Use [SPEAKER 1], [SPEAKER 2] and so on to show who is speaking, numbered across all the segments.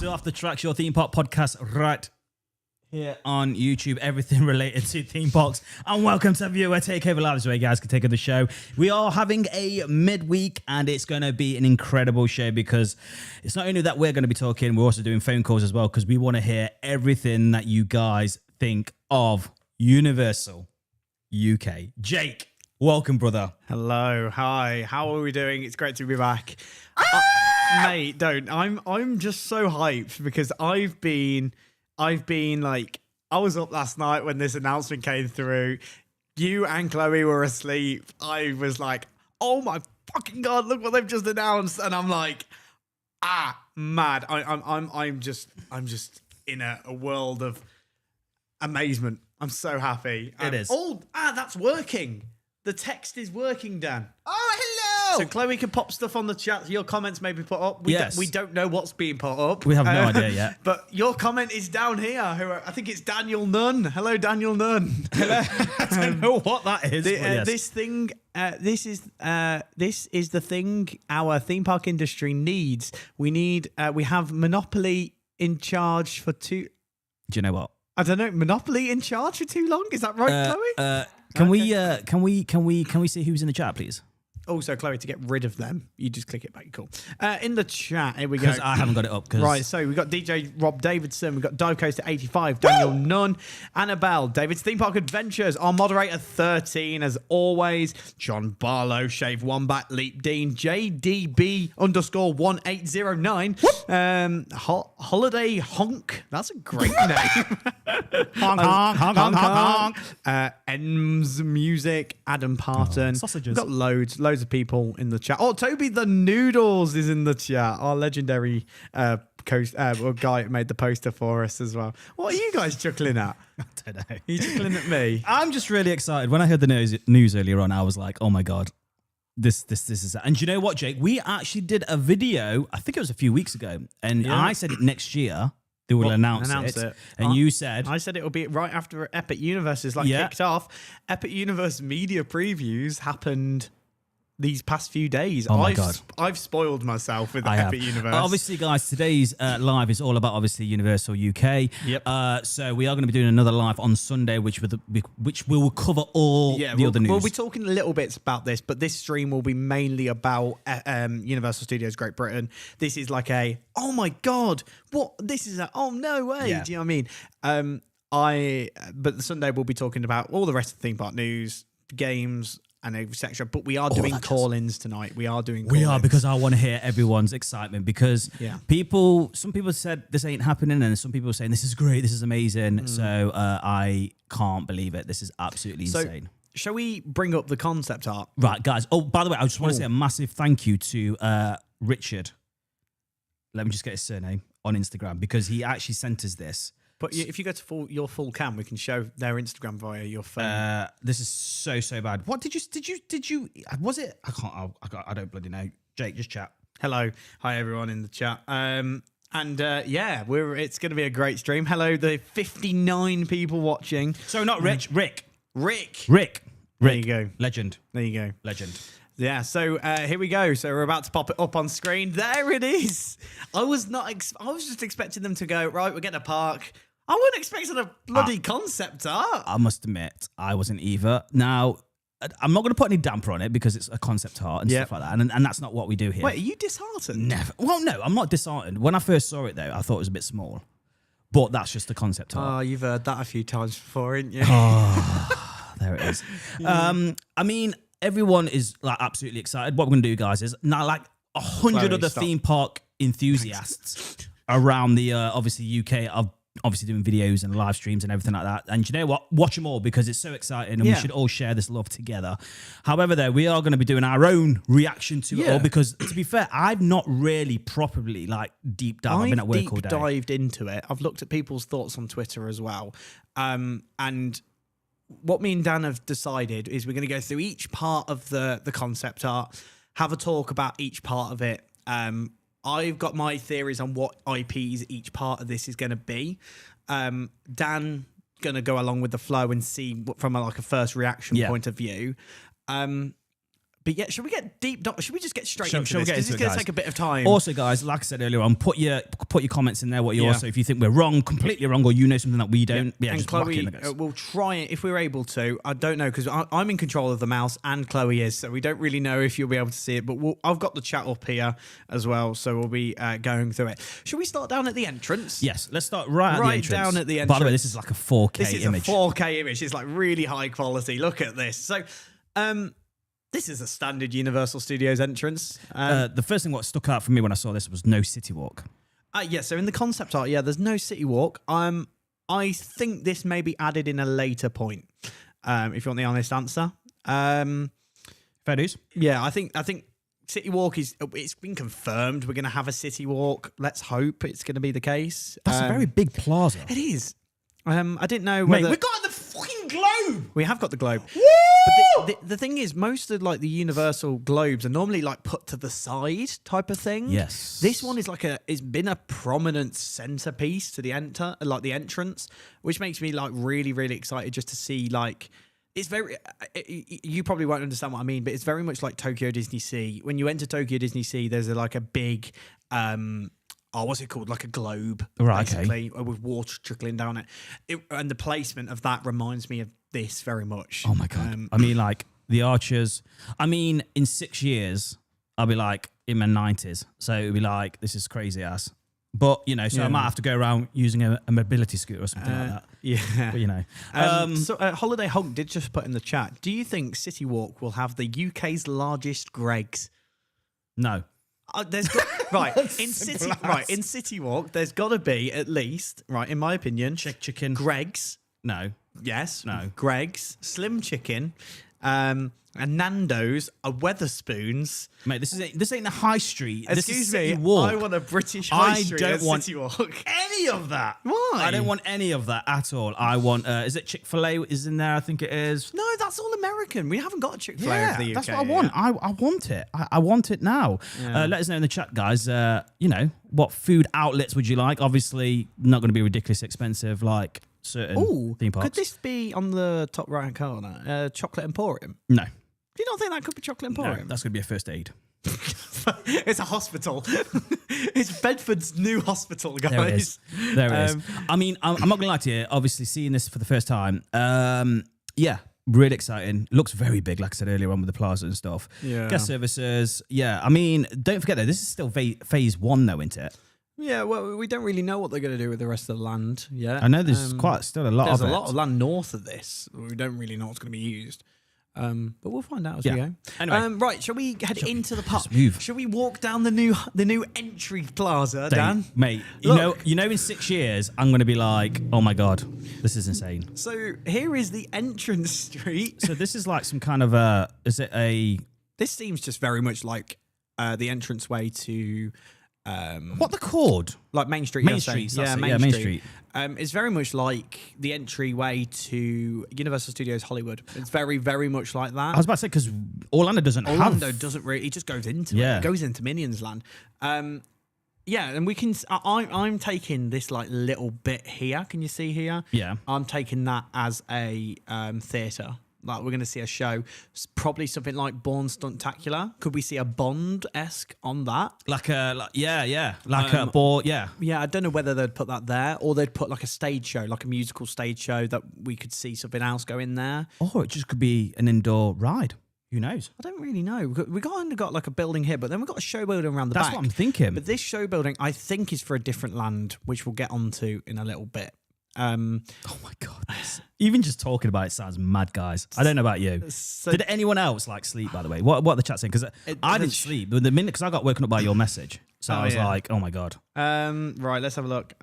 [SPEAKER 1] to Off the Tracks, your theme park podcast right here on YouTube, everything related to theme parks. And welcome to Viewer Takeover Live, where you guys can take over the show. We are having a midweek, and it's going to be an incredible show because it's not only that we're going to be talking, we're also doing phone calls as well because we want to hear everything that you guys think of Universal UK. Jake, welcome, brother.
[SPEAKER 2] Hello, hi. How are we doing? It's great to be back. Mate, don't. I'm just so hyped because I've been like, I was up last night when this announcement came through. You and Chloe were asleep. I was like, oh my fucking God, look what they've just announced. And I'm like, mad. I'm just in a world of amazement. I'm so happy.
[SPEAKER 1] It is.
[SPEAKER 2] That's working. The text is working, Dan.
[SPEAKER 1] Oh, hello.
[SPEAKER 2] So Chloe can pop stuff on the chat. Your comments may be put up. We don't know what's being put up.
[SPEAKER 1] We have no idea yet.
[SPEAKER 2] But your comment is down here. I think it's Daniel Nunn. Hello, Daniel Nunn.
[SPEAKER 1] Hello. I don't know what that is.
[SPEAKER 2] Yes. This is the thing our theme park industry needs. We have Monopoly in charge for too.
[SPEAKER 1] Do you know what?
[SPEAKER 2] I don't know. Monopoly in charge for too long. Is that right, Chloe?
[SPEAKER 1] Can we see who's in the chat, please?
[SPEAKER 2] Also, Chloe, to get rid of them, you just click it back. Cool. In the chat, here we go.
[SPEAKER 1] Because I haven't got it up.
[SPEAKER 2] Right, so we've got DJ Rob Davidson, we've got Dive Coaster 85, Daniel Nunn, Annabelle, David's Theme Park Adventures, our moderator 13, as always, John Barlow, Shave Wombat, Leap Dean, JDB_1809, Holiday Honk, that's a great name.
[SPEAKER 1] Honk, honk, honk, honk, honk.
[SPEAKER 2] Ems Music, Adam Parton.
[SPEAKER 1] Sausages.
[SPEAKER 2] We've got loads of people in the chat. Oh, Toby the Noodles is in the chat. Our legendary guy who made the poster for us as well. What are you guys chuckling at?
[SPEAKER 1] I don't know.
[SPEAKER 2] Are you chuckling at me?
[SPEAKER 1] I'm just really excited. When I heard the news earlier on, I was like, oh my God, this is that. And you know what, Jake? We actually did a video, I think it was a few weeks ago, and I said next year they will announce it. And you said...
[SPEAKER 2] I said it will be right after Epic Universe is kicked off. Epic Universe media previews happened these past few days.
[SPEAKER 1] Oh my God.
[SPEAKER 2] I've spoiled myself with the Epic Universe.
[SPEAKER 1] Obviously, guys, today's live is all about obviously Universal UK.
[SPEAKER 2] Yep.
[SPEAKER 1] So we are going to be doing another live on Sunday, which will cover all the other news.
[SPEAKER 2] We'll be talking a little bit about this, but this stream will be mainly about Universal Studios Great Britain. This is like oh my God, what? This is oh no way.
[SPEAKER 1] Yeah.
[SPEAKER 2] Do you know what I mean? But the Sunday we'll be talking about all the rest of the theme park news, games, and etc. But we are doing call-ins tonight. We are
[SPEAKER 1] because I want to hear everyone's excitement because some people said this ain't happening, and some people are saying this is great, this is amazing. So I can't believe it. This is absolutely insane.
[SPEAKER 2] Shall we bring up the concept art?
[SPEAKER 1] Right, guys. Oh, by the way, I just want to say a massive thank you to Richard. Let me just get his surname on Instagram because he actually sent us this.
[SPEAKER 2] But if you go to your full cam, we can show their Instagram via your phone.
[SPEAKER 1] This is so bad. What did you? Was it? I can't. I don't bloody know. Jake, just chat.
[SPEAKER 2] Hello, hi everyone in the chat. It's going to be a great stream. Hello, the 59 people watching.
[SPEAKER 1] So not Rich, Rick.
[SPEAKER 2] There you go.
[SPEAKER 1] Legend.
[SPEAKER 2] There you go.
[SPEAKER 1] Legend.
[SPEAKER 2] Yeah, so here we go. So we're about to pop it up on screen. There it is. I was just expecting them to go, right, we're getting a park. I wasn't expecting a bloody concept art.
[SPEAKER 1] I must admit, I wasn't either. Now, I'm not going to put any damper on it because it's a concept art and stuff like that. And that's not what we do here.
[SPEAKER 2] Wait, are you disheartened?
[SPEAKER 1] Never. Well, no, I'm not disheartened. When I first saw it, though, I thought it was a bit small. But that's just the concept art.
[SPEAKER 2] Oh, you've heard that a few times before, haven't you?
[SPEAKER 1] Oh, there it is. I mean, everyone is absolutely excited. What we're going to do, guys, is now 100 other theme park enthusiasts around the obviously UK are obviously doing videos and live streams and everything like that. And you know what? Watch them all because it's so exciting and we should all share this love together. However, though, we are going to be doing our own reaction to it all because, to be fair, I've not really properly deep dive. I've been at work all day.
[SPEAKER 2] I've dived into it. I've looked at people's thoughts on Twitter as well. And what me and Dan have decided is we're going to go through each part of the concept art, have a talk about each part of it. I've got my theories on what IPs each part of this is going to be. Dan going to go along with the flow and see from a first reaction point of view. But yeah, should we get deep? Should we just get straight
[SPEAKER 1] Shall
[SPEAKER 2] into
[SPEAKER 1] we
[SPEAKER 2] this?
[SPEAKER 1] get
[SPEAKER 2] Because
[SPEAKER 1] into
[SPEAKER 2] it's
[SPEAKER 1] it,
[SPEAKER 2] going to
[SPEAKER 1] guys?
[SPEAKER 2] take a bit of time.
[SPEAKER 1] Also, guys, like I said earlier on, put your comments in there. What you also, if you think we're wrong, completely wrong, or you know something that we don't,
[SPEAKER 2] and
[SPEAKER 1] just
[SPEAKER 2] Chloe,
[SPEAKER 1] whack it in, I guess.
[SPEAKER 2] we'll try it if we're able to. I don't know because I'm in control of the mouse and Chloe is, so we don't really know if you'll be able to see it. But I've got the chat up here as well, so we'll be going through it. Should we start down at the entrance?
[SPEAKER 1] Yes, let's start right at the entrance.
[SPEAKER 2] down at the entrance.
[SPEAKER 1] By the way, this is like a 4K
[SPEAKER 2] This is
[SPEAKER 1] image.
[SPEAKER 2] a 4K image. It's like really high quality. Look at this. So, this is a standard Universal Studios entrance.
[SPEAKER 1] The first thing what stuck out for me when I saw this was no City Walk.
[SPEAKER 2] Yeah, so in the concept art, there's no City Walk. I think this may be added in a later point, if you want the honest answer.
[SPEAKER 1] Fair dues.
[SPEAKER 2] Yeah, I think City Walk it's been confirmed. We're going to have a City Walk. Let's hope it's going to be the case.
[SPEAKER 1] That's a very big plaza.
[SPEAKER 2] It is. I didn't know whether...
[SPEAKER 1] Mate, we got the fucking globe!
[SPEAKER 2] We have got the globe.
[SPEAKER 1] Woo!
[SPEAKER 2] But the thing is, most of like the Universal globes are normally like put to the side type of thing.
[SPEAKER 1] Yes.
[SPEAKER 2] This one is it's been a prominent centerpiece to the entrance, which makes me like really, really excited just to see like... It's very... you probably won't understand what I mean, but it's very much like Tokyo Disney Sea. When you enter Tokyo Disney Sea, there's a big... what's it called? Like a globe,
[SPEAKER 1] right?
[SPEAKER 2] Basically, with water trickling down it. And the placement of that reminds me of this very much.
[SPEAKER 1] Oh my god! I mean, like the Archers. I mean, in 6 years, I'll be like in my 90s, so it'll be like this is crazy ass. But so I might have to go around using a mobility scooter or something like that.
[SPEAKER 2] Yeah,
[SPEAKER 1] but
[SPEAKER 2] so Holiday Hulk did just put in the chat. Do you think City Walk will have the UK's largest Greggs?
[SPEAKER 1] No.
[SPEAKER 2] In City Walk, there's got to be at least, in my opinion,
[SPEAKER 1] chicken,
[SPEAKER 2] Greggs.
[SPEAKER 1] No.
[SPEAKER 2] Yes.
[SPEAKER 1] No.
[SPEAKER 2] Greggs, Slim Chicken, and Nando's, a Weatherspoons.
[SPEAKER 1] Mate, this ain't a high street.
[SPEAKER 2] Excuse
[SPEAKER 1] this is
[SPEAKER 2] me,
[SPEAKER 1] City Walk.
[SPEAKER 2] I want a British high street.
[SPEAKER 1] I don't want
[SPEAKER 2] City Walk.
[SPEAKER 1] any of that.
[SPEAKER 2] Why?
[SPEAKER 1] I don't want any of that at all. I want. Is it Chick-fil-A? Is in there? I think it is.
[SPEAKER 2] No, that's all American. We haven't got a Chick-fil-A over the UK.
[SPEAKER 1] That's what I want. I want it. I want it now.
[SPEAKER 2] Yeah.
[SPEAKER 1] Let us know in the chat, guys. What food outlets would you like? Obviously, not going to be ridiculously expensive like certain theme parks.
[SPEAKER 2] Could this be on the top right-hand corner? Chocolate Emporium?
[SPEAKER 1] No.
[SPEAKER 2] Do you not think that could be Chocolate Emporium?
[SPEAKER 1] No, that's going to be a first aid.
[SPEAKER 2] It's a hospital. It's Bedford's new hospital, guys.
[SPEAKER 1] There it is. I mean, I'm not going to lie to you. Obviously, seeing this for the first time, really exciting. Looks very big, like I said earlier on with the plaza and stuff.
[SPEAKER 2] Yeah.
[SPEAKER 1] Guest services. Yeah. I mean, don't forget though, this is still phase 1 though, isn't it?
[SPEAKER 2] Yeah, well, we don't really know what they're going to do with the rest of the land yet.
[SPEAKER 1] I know there's still a lot of it.
[SPEAKER 2] There's a lot of land north of this. We don't really know what's going to be used. But we'll find out as we go.
[SPEAKER 1] Anyway,
[SPEAKER 2] right, shall we head into the park?
[SPEAKER 1] move.
[SPEAKER 2] Shall we walk down the new entry plaza, Dan?
[SPEAKER 1] Mate,
[SPEAKER 2] Look.
[SPEAKER 1] you know, in 6 years, I'm going to be like, oh my God, this is insane.
[SPEAKER 2] So here is the entrance street.
[SPEAKER 1] So this is like some kind of is it a...
[SPEAKER 2] This seems just very much like the entranceway to...
[SPEAKER 1] what they're called?
[SPEAKER 2] Like Main Street.
[SPEAKER 1] Main Street.
[SPEAKER 2] Yeah,
[SPEAKER 1] Main Street.
[SPEAKER 2] It's very much like the entryway to Universal Studios Hollywood. It's very, very much like that.
[SPEAKER 1] I was about to say, because Orlando doesn't
[SPEAKER 2] really. It just goes into it. It goes into Minions Land. And we can. I'm taking this like little bit here. Can you see here?
[SPEAKER 1] Yeah.
[SPEAKER 2] I'm taking that as a theatre. Like we're going to see a show, probably something like Born Stuntacular. Could we see a Bond-esque on that?
[SPEAKER 1] Like a ball, yeah.
[SPEAKER 2] Yeah, I don't know whether they'd put that there or they'd put like a stage show, like a musical stage show that we could see something else go in there.
[SPEAKER 1] Or it just could be an indoor ride. Who knows?
[SPEAKER 2] I don't really know. We kind of got like a building here, but then we've got a show building around the back.
[SPEAKER 1] That's what I'm thinking.
[SPEAKER 2] But this show building, I think, is for a different land, which we'll get onto in a little bit.
[SPEAKER 1] Oh my God. Even just talking about it sounds mad, guys. I don't know about you. Did anyone else like sleep, by the way? What are the chat saying? Because I didn't sleep. The minute, because I got woken up by your message. So I was like, oh my God.
[SPEAKER 2] Right, let's have a look.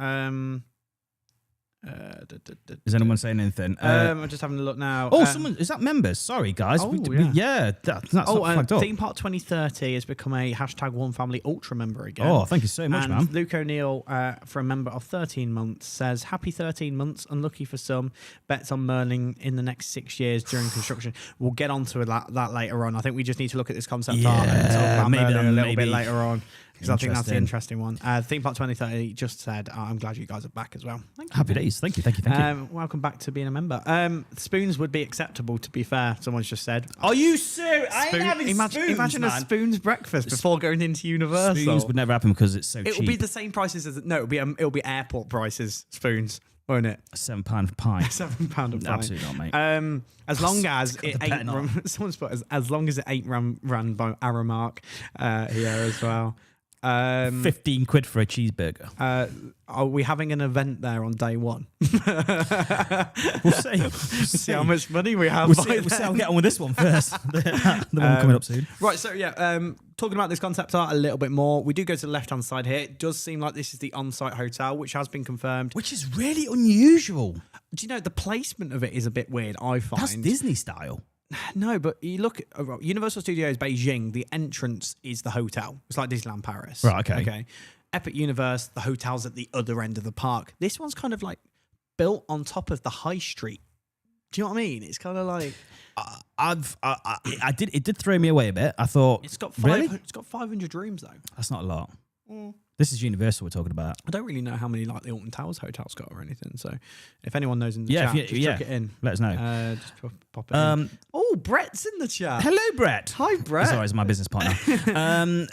[SPEAKER 1] Is anyone saying anything?
[SPEAKER 2] I'm just having a look now.
[SPEAKER 1] Someone is that members? Sorry, guys. That's not flagged up.
[SPEAKER 2] Theme Park 2030 has become a #OneFamily Ultra member again.
[SPEAKER 1] Oh, thank you so much, man.
[SPEAKER 2] Luke O'Neill, for a member of 13 months, says happy 13 months. Unlucky for some. Bets on Merlin in the next 6 years during construction. We'll get onto that later on. I think we just need to look at this concept art and talk about Merlin a little bit later on. because I think that's the interesting one. Theme Park 2030 just said, I'm glad you guys are back as well. Thank you.
[SPEAKER 1] Happy days. Thank you.
[SPEAKER 2] Welcome back to being a member. Spoons would be acceptable, to be fair. Someone's just said.
[SPEAKER 1] Are you serious? I ain't having spoons,
[SPEAKER 2] imagine
[SPEAKER 1] man.
[SPEAKER 2] a spoons breakfast before going into Universal.
[SPEAKER 1] Spoons would never happen because it's so cheap.
[SPEAKER 2] It'll be the same prices as it'll be airport prices. Spoons, won't it?
[SPEAKER 1] £7 a pint.
[SPEAKER 2] £7 a pint.
[SPEAKER 1] Absolutely not, mate.
[SPEAKER 2] As long as it ain't someone's put as long as it ain't run by Aramark here as well.
[SPEAKER 1] 15 quid for a cheeseburger.
[SPEAKER 2] Are we having an event there on day one?
[SPEAKER 1] We'll see.
[SPEAKER 2] See how much money we have.
[SPEAKER 1] We'll see how we get on with this one first. the one coming up soon.
[SPEAKER 2] Right, so talking about this concept art a little bit more, we do go to the left-hand side here. It does seem like this is the on-site hotel, which has been confirmed.
[SPEAKER 1] Which is really unusual.
[SPEAKER 2] Do you know, the placement of it is a bit weird, I find.
[SPEAKER 1] That's Disney style.
[SPEAKER 2] No, but you look at Universal Studios Beijing, the entrance is the hotel. It's like Disneyland Paris.
[SPEAKER 1] Right, okay.
[SPEAKER 2] Epic Universe, the hotel's at the other end of the park. This one's kind of like built on top of the high street. Do you know what I mean? It's kind of like...
[SPEAKER 1] It did throw me away a bit. I thought...
[SPEAKER 2] It's got 500 rooms, though.
[SPEAKER 1] That's not a lot. This is Universal we're talking about.
[SPEAKER 2] I don't really know how many like the Alton Towers hotel's got or anything. So if anyone knows in the chat, just chuck it in.
[SPEAKER 1] Let us know.
[SPEAKER 2] Just pop it in. Oh, Brett's in the chat.
[SPEAKER 1] Hello, Brett.
[SPEAKER 2] Hi, Brett.
[SPEAKER 1] Sorry, it's my business partner.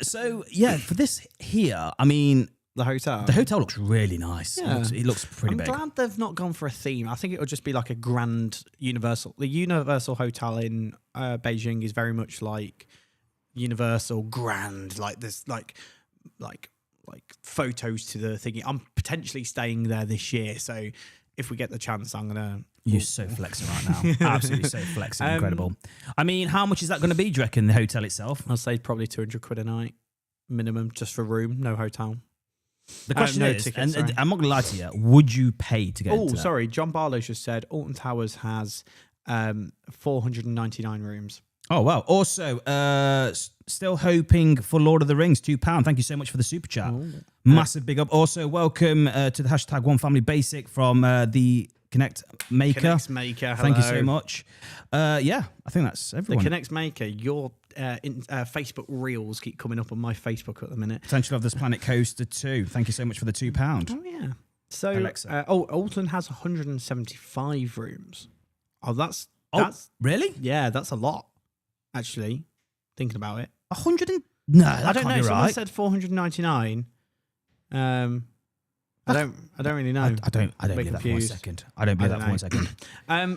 [SPEAKER 1] So yeah, for this here, I mean,
[SPEAKER 2] the hotel
[SPEAKER 1] looks really nice.
[SPEAKER 2] Yeah.
[SPEAKER 1] It looks pretty big.
[SPEAKER 2] I'm glad they've not gone for a theme. I think it would just be like a grand Universal. The Universal Hotel in Beijing is very much like Universal grand, like this, like photos to the thingy. I'm potentially staying there this year, so if we get the chance, I'm gonna.
[SPEAKER 1] You're so flexing right now. Absolutely so flexing. Incredible. I mean, how much is that going to be? Do you reckon the hotel itself?
[SPEAKER 2] I'll say probably 200 quid a night minimum, just for room, no hotel.
[SPEAKER 1] The question is,
[SPEAKER 2] tickets,
[SPEAKER 1] and I'm not going to lie to you, would you pay to get into that?
[SPEAKER 2] Sorry, John Barlow just said Alton Towers has 499 rooms.
[SPEAKER 1] Oh, wow. Also, still hoping for Lord of the Rings, £2. Thank you so much for the super chat. Massive big up. Also, welcome to the hashtag One Family Basic from the Connect Maker.
[SPEAKER 2] Connect Maker, hello.
[SPEAKER 1] Thank you so much. Yeah, I think that's everyone.
[SPEAKER 2] The Connect Maker, your Facebook Reels keep coming up on my Facebook at the minute.
[SPEAKER 1] Potential of this Planet Coaster too. Thank you so much for the £2.
[SPEAKER 2] Oh, yeah. So,
[SPEAKER 1] Alexa.
[SPEAKER 2] Alton has 175 rooms. That's
[SPEAKER 1] really?
[SPEAKER 2] Yeah, that's a lot. Actually, thinking about it,
[SPEAKER 1] 100 and no, that
[SPEAKER 2] I don't
[SPEAKER 1] can't
[SPEAKER 2] know.
[SPEAKER 1] be
[SPEAKER 2] Someone
[SPEAKER 1] right.
[SPEAKER 2] said 499. I don't really know.
[SPEAKER 1] I don't believe that for 1 second. I don't believe that for 1 second.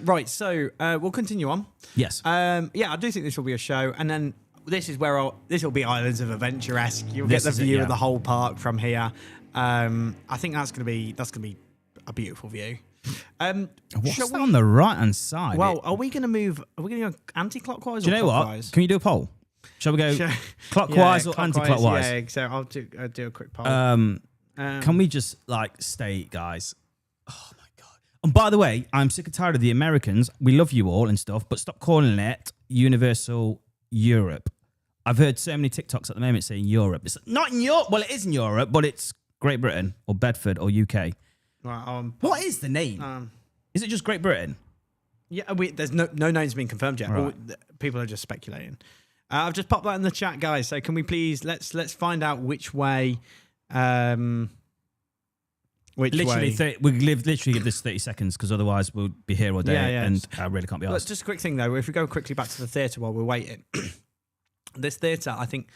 [SPEAKER 2] Right, so we'll continue on.
[SPEAKER 1] Yes.
[SPEAKER 2] Yeah, I do think this will be a show, and then this is where this will be Islands of Adventure-esque. You'll get the view of the whole park from here. I think that's gonna be a beautiful view.
[SPEAKER 1] What's on the right hand side?
[SPEAKER 2] Well, are we going to move? Are we going to go anti-clockwise?
[SPEAKER 1] Do you know what? Can you do a poll? Shall we go clockwise or anti-clockwise?
[SPEAKER 2] Yeah, so I'll do a quick poll.
[SPEAKER 1] Can we just state, guys? Oh my god! And by the way, I'm sick and tired of the Americans. We love you all and stuff, but stop calling it Universal Europe. I've heard so many TikToks at the moment saying Europe. It's not in Europe. Well, it is in Europe, but it's Great Britain or Bedford or UK.
[SPEAKER 2] Right,
[SPEAKER 1] what is the name? Is it just Great Britain?
[SPEAKER 2] Yeah, there's no names being confirmed yet. Right. People are just speculating. I've just popped that in the chat, guys. So can we please let's find out which way. We literally
[SPEAKER 1] give this 30 seconds because otherwise we'll be here all day and I really can't be asked.
[SPEAKER 2] Just a quick thing though. If we go quickly back to the theatre while we're waiting, this theatre, I think.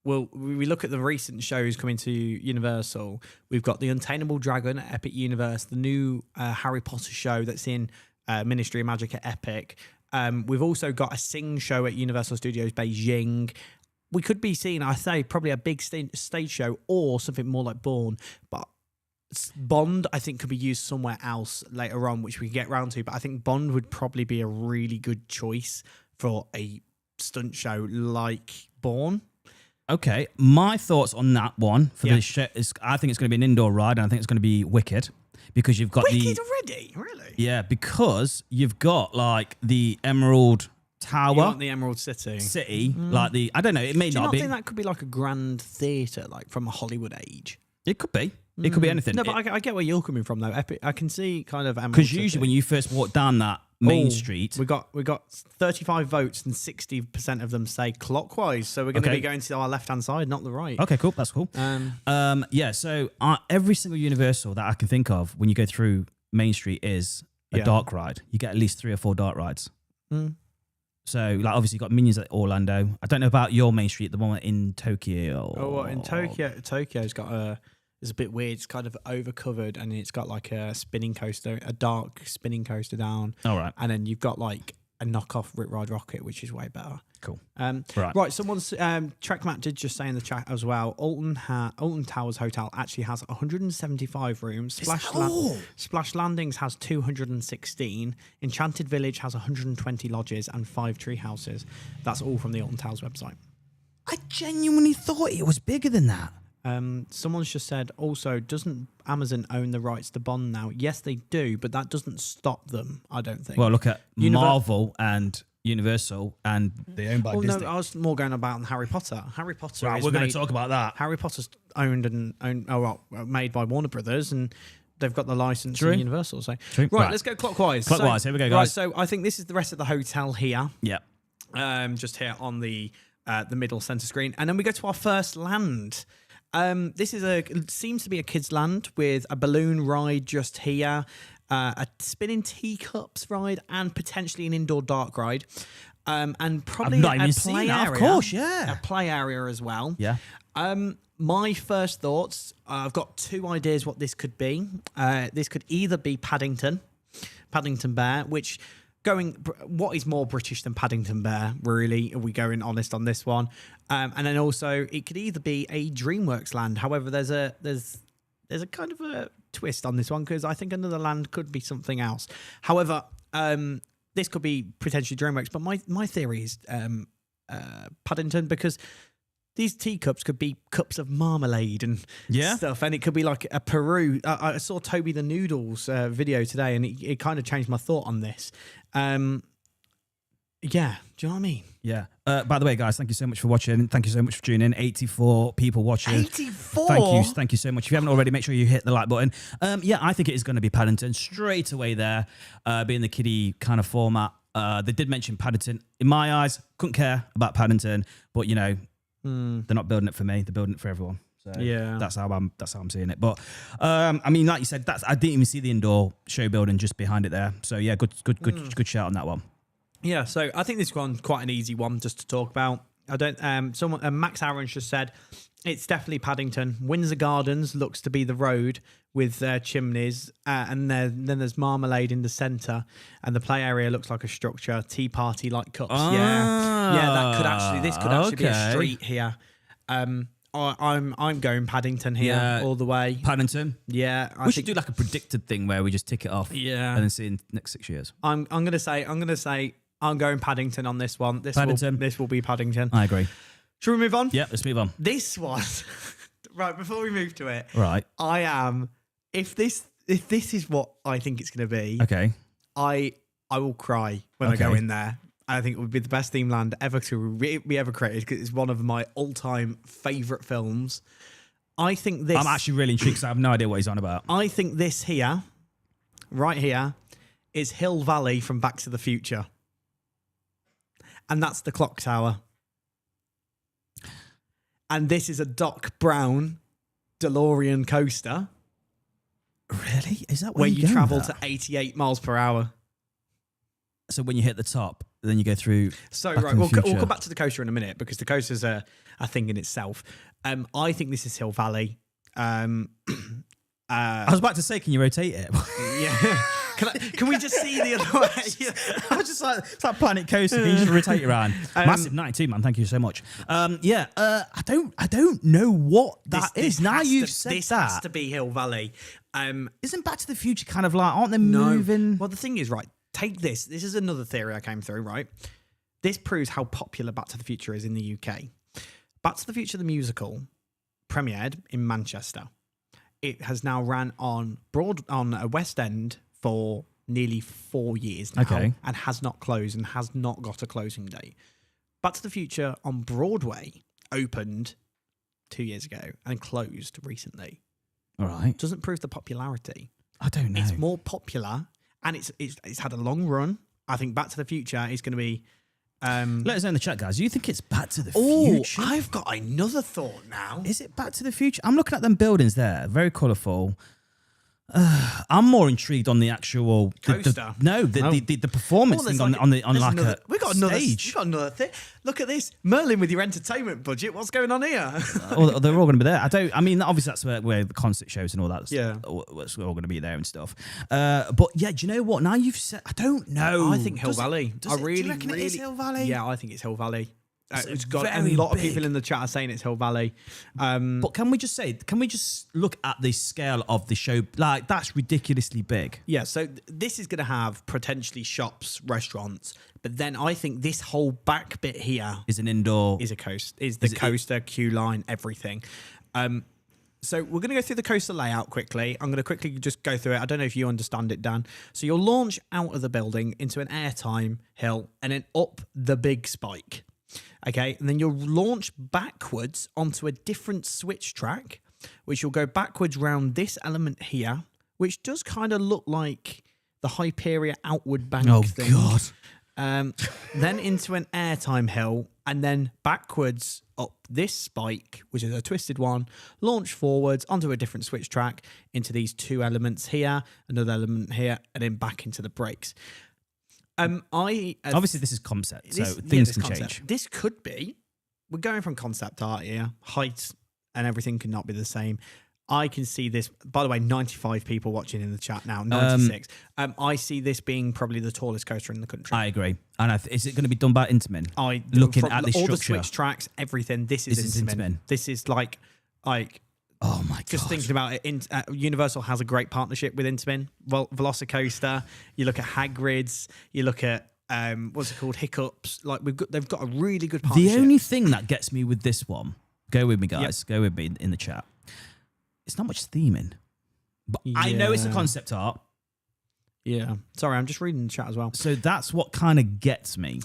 [SPEAKER 2] Well, we look at the recent shows coming to Universal. We've got The Untamable Dragon at Epic Universe, the new Harry Potter show that's in Ministry of Magic at Epic. We've also got a Sing show at Universal Studios Beijing. We could be seeing, I say, probably a big stage show or something more like Bourne. But Bond, I think, could be used somewhere else later on, which we can get round to. But I think Bond would probably be a really good choice for a stunt show like Bourne.
[SPEAKER 1] Okay, my thoughts on that one for this show is I think it's going to be an indoor ride, and I think it's going to be Wicked because you've got
[SPEAKER 2] Wicked already, really?
[SPEAKER 1] Yeah, because you've got the Emerald Tower,
[SPEAKER 2] you want the Emerald City,
[SPEAKER 1] like the I don't know, it may
[SPEAKER 2] not
[SPEAKER 1] be.
[SPEAKER 2] Do you not think that could be like a grand theatre, like from a Hollywood age?
[SPEAKER 1] It could be. It could be anything.
[SPEAKER 2] No, but I get where you're coming from though. Epic, I can see kind of
[SPEAKER 1] because usually when you first walk down that Main Street.
[SPEAKER 2] We got 35 votes and 60% of them say clockwise. So we're going to be going to our left-hand side, not the right.
[SPEAKER 1] Okay, cool. That's cool. Yeah, so every single Universal that I can think of when you go through Main Street is a dark ride. You get at least 3 or 4 dark rides. So, like, obviously, you've got Minions at Orlando. I don't know about your Main Street, the one in Tokyo.
[SPEAKER 2] Oh, well, in Tokyo's got it's a bit weird. It's kind of overcovered, and it's got like a spinning coaster, a dark spinning coaster down.
[SPEAKER 1] All right.
[SPEAKER 2] And then you've got like a knockoff Rip Ride Rocket, which is way better.
[SPEAKER 1] Cool.
[SPEAKER 2] Right. Someone's TrekMat did just say in the chat as well. Alton Towers Hotel actually has 175 rooms. Splash Landings has 216. Enchanted Village has 120 lodges and 5 tree houses. That's all from the Alton Towers website.
[SPEAKER 1] I genuinely thought it was bigger than that.
[SPEAKER 2] Someone's just said, also, doesn't Amazon own the rights to Bond now? Yes, they do, but that doesn't stop them, I don't think.
[SPEAKER 1] Well, look at Marvel and Universal, and they're owned by Disney.
[SPEAKER 2] No, I was more going about Harry Potter. Harry Potter.
[SPEAKER 1] Right, we're going to talk about that.
[SPEAKER 2] Harry Potter's made by Warner Brothers, and they've got the license in Universal. So, right, let's go clockwise.
[SPEAKER 1] Clockwise, here we go, guys.
[SPEAKER 2] Right, so I think this is the rest of the hotel here.
[SPEAKER 1] Yeah.
[SPEAKER 2] Just here on the middle center screen, and then we go to our first land. This seems to be a kids' land with a balloon ride just here, a spinning teacups ride, and potentially an indoor dark ride, and probably
[SPEAKER 1] I've not even seen that. Of course,
[SPEAKER 2] a play area as well.
[SPEAKER 1] Yeah.
[SPEAKER 2] My first thoughts, I've got 2 ideas what this could be. This could either be Paddington Bear, which. What is more British than Paddington Bear, really? Are we going honest on this one? And then also, it could either be a DreamWorks land. However, there's a kind of a twist on this one, because I think another land could be something else. However, this could be potentially DreamWorks, but my theory is Paddington, because these teacups could be cups of marmalade and stuff, and it could be like a Peru. I saw Toby the Noodles video today, and it kind of changed my thought on this. Yeah, do you know what I mean?
[SPEAKER 1] Yeah. By the way, guys, thank you so much for watching. Thank you so much for tuning in. 84 people watching.
[SPEAKER 2] 84?
[SPEAKER 1] Thank you so much. If you haven't already, make sure you hit the like button. Yeah, I think it is going to be Paddington straight away there, being the kiddie kind of format. They did mention Paddington. In my eyes, couldn't care about Paddington, but you know, they're not building it for me. They're building it for everyone. So
[SPEAKER 2] yeah,
[SPEAKER 1] that's how I'm seeing it. But I mean, like you said, I didn't even see the indoor show building just behind it there. So yeah, good shout on that one.
[SPEAKER 2] Yeah, so I think this one's quite an easy one just to talk about. I don't. Someone Max Aaron's just said it's definitely Paddington. Windsor Gardens looks to be the road with chimneys, and then there's marmalade in the centre, and the play area looks like a structure, tea party like cups. This could actually be a street here. I'm going Paddington here all the way.
[SPEAKER 1] Paddington.
[SPEAKER 2] Yeah,
[SPEAKER 1] we should do like a predicted thing where we just tick it off.
[SPEAKER 2] Yeah,
[SPEAKER 1] and then see in the next 6 years.
[SPEAKER 2] I'm gonna say I'm going Paddington on this one. This will be Paddington.
[SPEAKER 1] I agree.
[SPEAKER 2] Should we move on?
[SPEAKER 1] Yeah, let's move on.
[SPEAKER 2] This one, right before we move to it,
[SPEAKER 1] right?
[SPEAKER 2] I am. If this is what I think it's going to be,
[SPEAKER 1] okay,
[SPEAKER 2] I will cry when I go in there. I think it would be the best theme land ever to be ever created, because it's one of my all-time favourite films. I think this.
[SPEAKER 1] I'm actually really intrigued because I have no idea what he's on about.
[SPEAKER 2] I think this here, right here, is Hill Valley from Back to the Future, and that's the clock tower. And this is a Doc Brown DeLorean coaster.
[SPEAKER 1] Really? Is that
[SPEAKER 2] where you travel to 88 miles per hour?
[SPEAKER 1] So when you hit the top, then you go through.
[SPEAKER 2] So right, we'll come back to the coaster in a minute, because the coaster's a thing in itself. I think this is Hill Valley.
[SPEAKER 1] I was about to say, can you rotate it?
[SPEAKER 2] Yeah. Can we just see the other way?
[SPEAKER 1] I was just like, it's like Planet Coaster. Can you just rotate around? Massive 92, man. Thank you so much. I don't know what that is. Now you've said
[SPEAKER 2] this
[SPEAKER 1] that.
[SPEAKER 2] has to be Hill Valley.
[SPEAKER 1] Isn't Back to the Future kind of like, aren't they moving?
[SPEAKER 2] Well, the thing is, right, take this. This is another theory I came through, right? This proves how popular Back to the Future is in the UK. Back to the Future, the musical, premiered in Manchester. It has now ran on a West End for nearly 4 years now, and has not closed and has not got a closing date. Back to the Future on Broadway opened 2 years ago and closed recently.
[SPEAKER 1] All right.
[SPEAKER 2] Doesn't prove the popularity.
[SPEAKER 1] I don't know.
[SPEAKER 2] It's more popular, and it's had a long run, I think Back to the Future is going to be.
[SPEAKER 1] Let us know in the chat, guys. Do you think it's Back to the
[SPEAKER 2] Oh,
[SPEAKER 1] Future?
[SPEAKER 2] I've got another thought now.
[SPEAKER 1] Is it Back to the Future? I'm looking at them buildings there. Very colourful. I'm more intrigued on the actual
[SPEAKER 2] Coaster.
[SPEAKER 1] The performance thing on like a
[SPEAKER 2] we got another
[SPEAKER 1] stage.
[SPEAKER 2] We got another thing. Look at this, Merlin with your entertainment budget. What's going on here?
[SPEAKER 1] They're all going to be there. I mean, obviously that's where the concert shows and all that.
[SPEAKER 2] Yeah,
[SPEAKER 1] it's all going to be there and stuff. But yeah, do you know what? Now you've said, I don't know.
[SPEAKER 2] I think Hill Valley.
[SPEAKER 1] Do you reckon it is Hill Valley?
[SPEAKER 2] Yeah, I think it's Hill Valley. It's got a
[SPEAKER 1] very
[SPEAKER 2] lot of
[SPEAKER 1] big.
[SPEAKER 2] people in the chat are saying it's Hill Valley.
[SPEAKER 1] But can we just look at the scale of the show? Like, that's ridiculously big.
[SPEAKER 2] Yeah, so this is going to have potentially shops, restaurants, but then I think this whole back bit here
[SPEAKER 1] Is an indoor.
[SPEAKER 2] is a coaster, queue line, everything. So we're going to go through the coaster layout quickly. I'm going to quickly just go through it. I don't know if you understand it, Dan. So you'll launch out of the building into an airtime hill and then up the big spike. Okay, and then you'll launch backwards onto a different switch track, which will go backwards round this element here, which does kind of look like the Hyperia outward bank thing.
[SPEAKER 1] Oh, God.
[SPEAKER 2] Then into an airtime hill, and then backwards up this spike, which is a twisted one, launch forwards onto a different switch track into these two elements here, another element here, and then back into the brakes.
[SPEAKER 1] Obviously, this is concept, so things can change.
[SPEAKER 2] This could be. We're going from concept art here. Height and everything cannot be the same. I can see this. By the way, 95 people watching in the chat now. 96. I see this being probably the tallest coaster in the country.
[SPEAKER 1] I agree. And is it going to be done by Intamin?
[SPEAKER 2] Looking
[SPEAKER 1] at this
[SPEAKER 2] all
[SPEAKER 1] structure,
[SPEAKER 2] the switch tracks, everything. This is Intamin. This is like.
[SPEAKER 1] Oh my god!
[SPEAKER 2] Just thinking about it, Universal has a great partnership with Intamin. Velocicoaster. You look at Hagrid's. You look at what's it called? Hiccups. Like they've got a really good partnership.
[SPEAKER 1] The only thing that gets me with this one, go with me, guys. Yep. Go with me in the chat. It's not much theming, but I know it's a concept art.
[SPEAKER 2] Yeah. Sorry, I'm just reading the chat as well.
[SPEAKER 1] So that's what kind of gets me.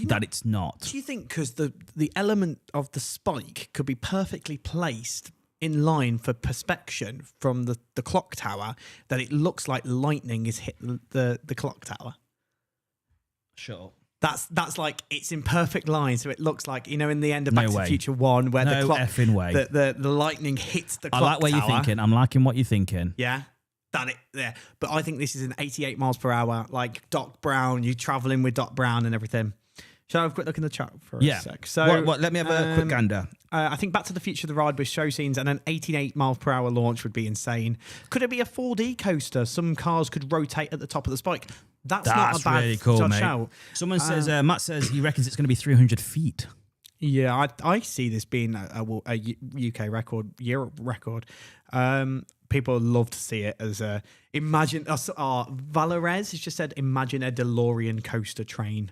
[SPEAKER 1] That it's not.
[SPEAKER 2] Do you think because the element of the spike could be perfectly placed in line for perspection from the clock tower, that it looks like lightning has hit the clock tower?
[SPEAKER 1] Sure.
[SPEAKER 2] That's like, it's in perfect line, so it looks like, in the end of Back to the Future 1, where
[SPEAKER 1] no
[SPEAKER 2] the clock,
[SPEAKER 1] effing way.
[SPEAKER 2] the lightning hits the clock
[SPEAKER 1] I like what
[SPEAKER 2] tower.
[SPEAKER 1] you're thinking. I'm liking what you're thinking.
[SPEAKER 2] Yeah. There. But I think this is an 88 miles per hour, like Doc Brown, you traveling with Doc Brown and everything. Shall I have a quick look in the chat for a sec? So,
[SPEAKER 1] let me have a quick gander.
[SPEAKER 2] I think Back to the Future, the ride with show scenes and an 88 miles per hour launch would be insane. Could it be a 4D coaster? Some cars could rotate at the top of the spike. That's not a bad
[SPEAKER 1] really cool, mate.
[SPEAKER 2] shout.
[SPEAKER 1] Someone says, Matt says he reckons it's going to be 300 feet.
[SPEAKER 2] Yeah, I see this being a UK record, Europe record. People love to see it as a imagine. Valerez has just said, imagine a DeLorean coaster train.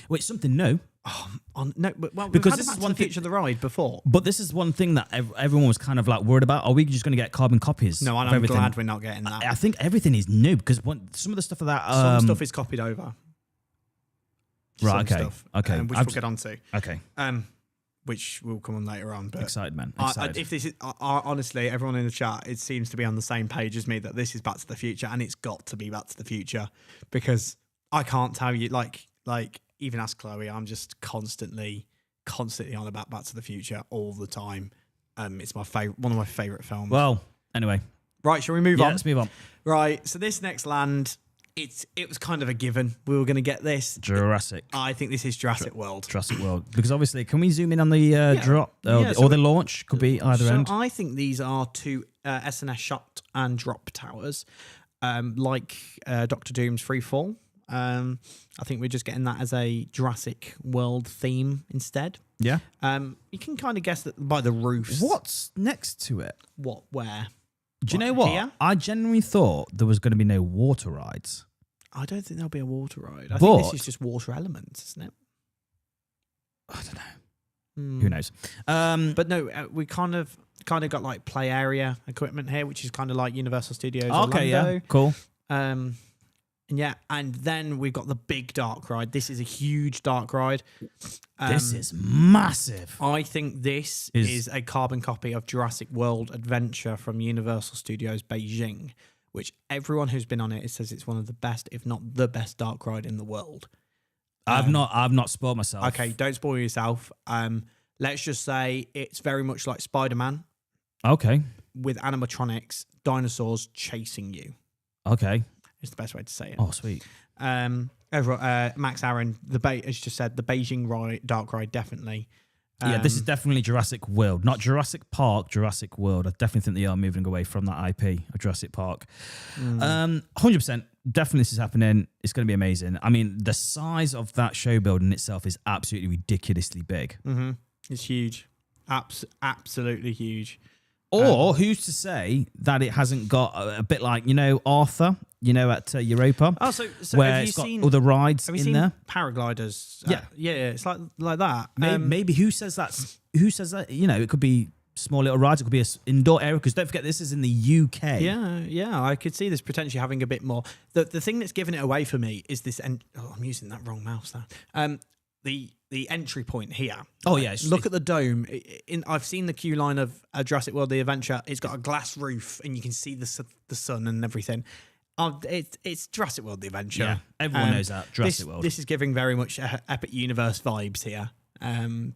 [SPEAKER 1] Wait, something new?
[SPEAKER 2] No, but
[SPEAKER 1] because
[SPEAKER 2] this is one feature of the ride before.
[SPEAKER 1] But this is one thing that everyone was kind of like worried about. Are we just going to get carbon copies?
[SPEAKER 2] No, and I'm glad we're not getting that.
[SPEAKER 1] I think everything is new because some of the stuff of that.
[SPEAKER 2] Some stuff is copied over.
[SPEAKER 1] Right. Okay. Okay.
[SPEAKER 2] Which we'll get onto.
[SPEAKER 1] Okay.
[SPEAKER 2] Which will come on later on. But
[SPEAKER 1] excited, man. Excited.
[SPEAKER 2] If this is honestly, everyone in the chat, it seems to be on the same page as me that this is Back to the Future, and it's got to be Back to the Future because I can't tell you like. Even ask Chloe, I'm just constantly on about Back to the Future all the time. It's my favorite, one of my favorite films.
[SPEAKER 1] Well, anyway,
[SPEAKER 2] right, shall we move on?
[SPEAKER 1] Let's move on.
[SPEAKER 2] Right, so this next land, it was kind of a given. We were going to get this.
[SPEAKER 1] Jurassic.
[SPEAKER 2] I think this is Jurassic World.
[SPEAKER 1] Jurassic World, because obviously, can we zoom in on the drop or the launch? Could be either end.
[SPEAKER 2] I think these are two S&S shot and drop towers, like Doctor Doom's Free Fall. I think we're just getting that as a Jurassic World theme instead.
[SPEAKER 1] Yeah.
[SPEAKER 2] You can kind of guess that by the roofs.
[SPEAKER 1] What's next to it?
[SPEAKER 2] Where?
[SPEAKER 1] Do you know what?
[SPEAKER 2] Here?
[SPEAKER 1] I genuinely thought there was going to be no water rides.
[SPEAKER 2] I don't think there'll be a water ride. I think this is just water elements, isn't it?
[SPEAKER 1] I don't know. Who knows?
[SPEAKER 2] But no, we kind of got like play area equipment here, which is kind of like Universal Studios.
[SPEAKER 1] Okay,
[SPEAKER 2] Orlando.
[SPEAKER 1] yeah, cool.
[SPEAKER 2] And then we've got the big dark ride. This is a huge dark ride.
[SPEAKER 1] This is massive.
[SPEAKER 2] I think this is a carbon copy of Jurassic World Adventure from Universal Studios Beijing, which everyone who's been on it says it's one of the best, if not the best, dark ride in the world.
[SPEAKER 1] I've not spoiled myself.
[SPEAKER 2] Okay, don't spoil yourself. Let's just say it's very much like Spider-Man.
[SPEAKER 1] Okay.
[SPEAKER 2] With animatronics, dinosaurs chasing you.
[SPEAKER 1] Okay.
[SPEAKER 2] It's the best way to say it.
[SPEAKER 1] Oh, sweet.
[SPEAKER 2] Max Aaron, as you just said, the Beijing dark ride, definitely.
[SPEAKER 1] Yeah, this is definitely Jurassic World, not Jurassic Park, Jurassic World. I definitely think they are moving away from that IP of Jurassic Park. 100%, definitely this is happening. It's going to be amazing. I mean, the size of that show building itself is absolutely ridiculously big.
[SPEAKER 2] Mm-hmm. It's huge. Absolutely huge.
[SPEAKER 1] Or who's to say that it hasn't got a bit like, Arthur, at Europa?
[SPEAKER 2] Oh, so
[SPEAKER 1] where
[SPEAKER 2] have
[SPEAKER 1] it's
[SPEAKER 2] you
[SPEAKER 1] got
[SPEAKER 2] seen
[SPEAKER 1] all the rides
[SPEAKER 2] have you
[SPEAKER 1] in
[SPEAKER 2] seen
[SPEAKER 1] there?
[SPEAKER 2] Paragliders?
[SPEAKER 1] Yeah.
[SPEAKER 2] It's like that.
[SPEAKER 1] Maybe who says that? Who says that? It could be small little rides. It could be an indoor area. Because don't forget, this is in the UK.
[SPEAKER 2] Yeah. I could see this potentially having a bit more. The thing that's given it away for me is this. I'm using that wrong mouse now. The entry point here.
[SPEAKER 1] Oh yeah,
[SPEAKER 2] look at the dome. I've seen the queue line of Jurassic World: The Adventure. It's got a glass roof, and you can see the sun and everything. It's Jurassic World: The Adventure.
[SPEAKER 1] Yeah, everyone knows that Jurassic World.
[SPEAKER 2] This is giving very much Epic Universe vibes here.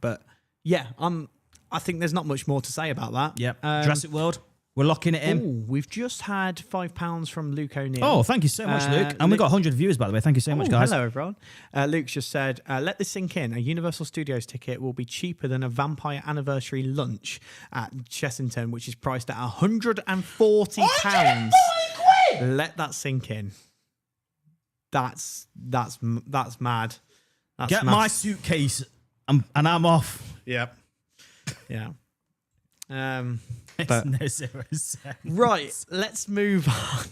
[SPEAKER 2] But yeah, I think there's not much more to say about that.
[SPEAKER 1] Yep. Jurassic World. We're locking it in.
[SPEAKER 2] Ooh, we've just had £5 from Luke O'Neill.
[SPEAKER 1] Oh, thank you so much, Luke. And we got 100 viewers, by the way. Thank you so much, guys.
[SPEAKER 2] Hello, everyone. Luke's just said, let this sink in. A Universal Studios ticket will be cheaper than a Vampire Anniversary lunch at Chessington, which is priced at £140. Let that sink in. That's mad. That's
[SPEAKER 1] Get
[SPEAKER 2] mad.
[SPEAKER 1] my suitcase and I'm off.
[SPEAKER 2] Yep. Yeah.
[SPEAKER 1] It's
[SPEAKER 2] But-
[SPEAKER 1] no 0 cents.
[SPEAKER 2] Right, let's move on.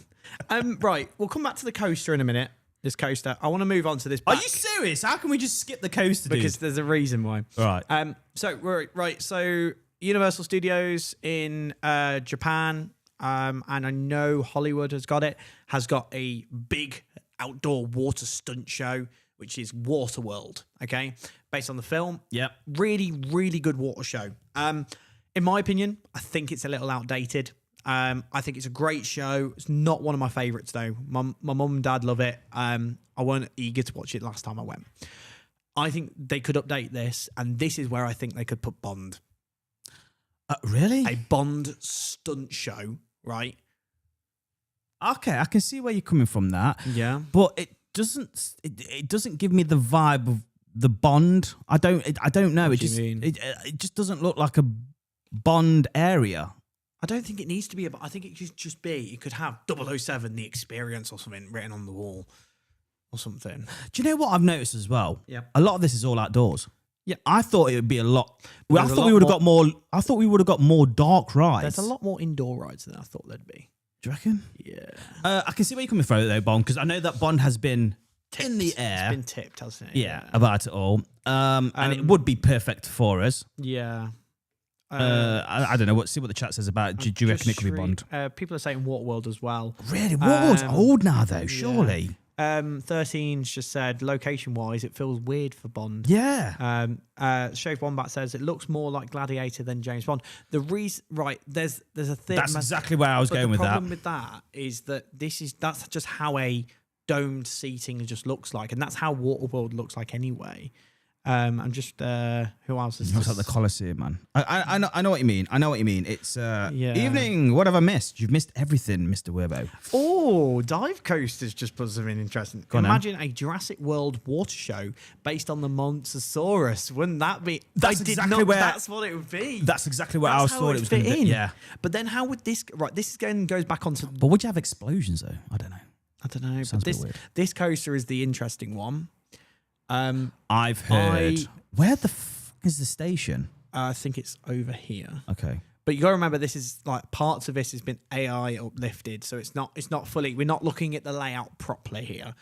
[SPEAKER 2] Right, we'll come back to the coaster in a minute. This coaster. I want to move on to this.
[SPEAKER 1] Are
[SPEAKER 2] back
[SPEAKER 1] you serious? How can we just skip the coaster, dude?
[SPEAKER 2] because there's a reason why.
[SPEAKER 1] Right.
[SPEAKER 2] So Universal Studios in Japan, and I know Hollywood has got a big outdoor water stunt show, which is Waterworld. Okay, based on the film.
[SPEAKER 1] Yep.
[SPEAKER 2] Really, really good water show. In my opinion, I think it's a little outdated. I think it's a great show. It's not one of my favourites though. My mum and dad love it. I weren't eager to watch it last time I went. I think they could update this, and this is where I think they could put Bond.
[SPEAKER 1] Really?
[SPEAKER 2] A Bond stunt show, right?
[SPEAKER 1] Okay, I can see where you're coming from that.
[SPEAKER 2] Yeah.
[SPEAKER 1] But it doesn't give me the vibe of the Bond. I don't know.
[SPEAKER 2] What do you mean?
[SPEAKER 1] It just doesn't look like a Bond area.
[SPEAKER 2] I don't think it needs to be. I think it should just be. It could have 007, the experience or something written on the wall or something.
[SPEAKER 1] Do you know what I've noticed as well?
[SPEAKER 2] Yeah.
[SPEAKER 1] A lot of this is all outdoors.
[SPEAKER 2] Yeah.
[SPEAKER 1] I thought it would be a lot. I thought we would have got more dark rides.
[SPEAKER 2] There's a lot more indoor rides than I thought there'd be.
[SPEAKER 1] Do you reckon?
[SPEAKER 2] Yeah.
[SPEAKER 1] I can see where you're coming from though, Bond, because I know that Bond has been in the air.
[SPEAKER 2] It's been tipped, hasn't it?
[SPEAKER 1] Yeah, about it all. And it would be perfect for us.
[SPEAKER 2] Yeah.
[SPEAKER 1] I don't know. See what the chat says about it. Do you reckon it could be Bond?
[SPEAKER 2] People are saying Waterworld as well.
[SPEAKER 1] Really? Waterworld's old now, though, surely.
[SPEAKER 2] 13's just said, location-wise, it feels weird for Bond.
[SPEAKER 1] Yeah.
[SPEAKER 2] Shave Wombat says, it looks more like Gladiator than James Bond. The reason, right, there's a thing.
[SPEAKER 1] That's exactly where I was going with that.
[SPEAKER 2] The problem with that is that that's just how a domed seating just looks like, and that's how Waterworld looks like anyway. I'm just who else is
[SPEAKER 1] Looks like the Colosseum, man. I know what you mean. I know what you mean. It's
[SPEAKER 2] Yeah.
[SPEAKER 1] evening. What have I missed? You've missed everything, Mr. Werbo.
[SPEAKER 2] Oh, dive coasters just put something interesting.
[SPEAKER 1] Go on,
[SPEAKER 2] Imagine a Jurassic World water show based on the Monstersaurus. Wouldn't that be?
[SPEAKER 1] That's exactly where-
[SPEAKER 2] That's what it would be.
[SPEAKER 1] That's exactly what I
[SPEAKER 2] That's
[SPEAKER 1] was
[SPEAKER 2] how
[SPEAKER 1] thought it was going
[SPEAKER 2] fit
[SPEAKER 1] to
[SPEAKER 2] in.
[SPEAKER 1] be. Yeah.
[SPEAKER 2] But then how would this? Right, this again goes back onto.
[SPEAKER 1] But would you have explosions, though? I don't know.
[SPEAKER 2] I don't know.
[SPEAKER 1] Sounds
[SPEAKER 2] But
[SPEAKER 1] a bit weird.
[SPEAKER 2] this coaster is the interesting one.
[SPEAKER 1] I've heard. Where the fuck is the station?
[SPEAKER 2] I think it's over here.
[SPEAKER 1] Okay.
[SPEAKER 2] But you got to remember, this is like parts of this has been AI uplifted, so it's not fully. We're not looking at the layout properly here.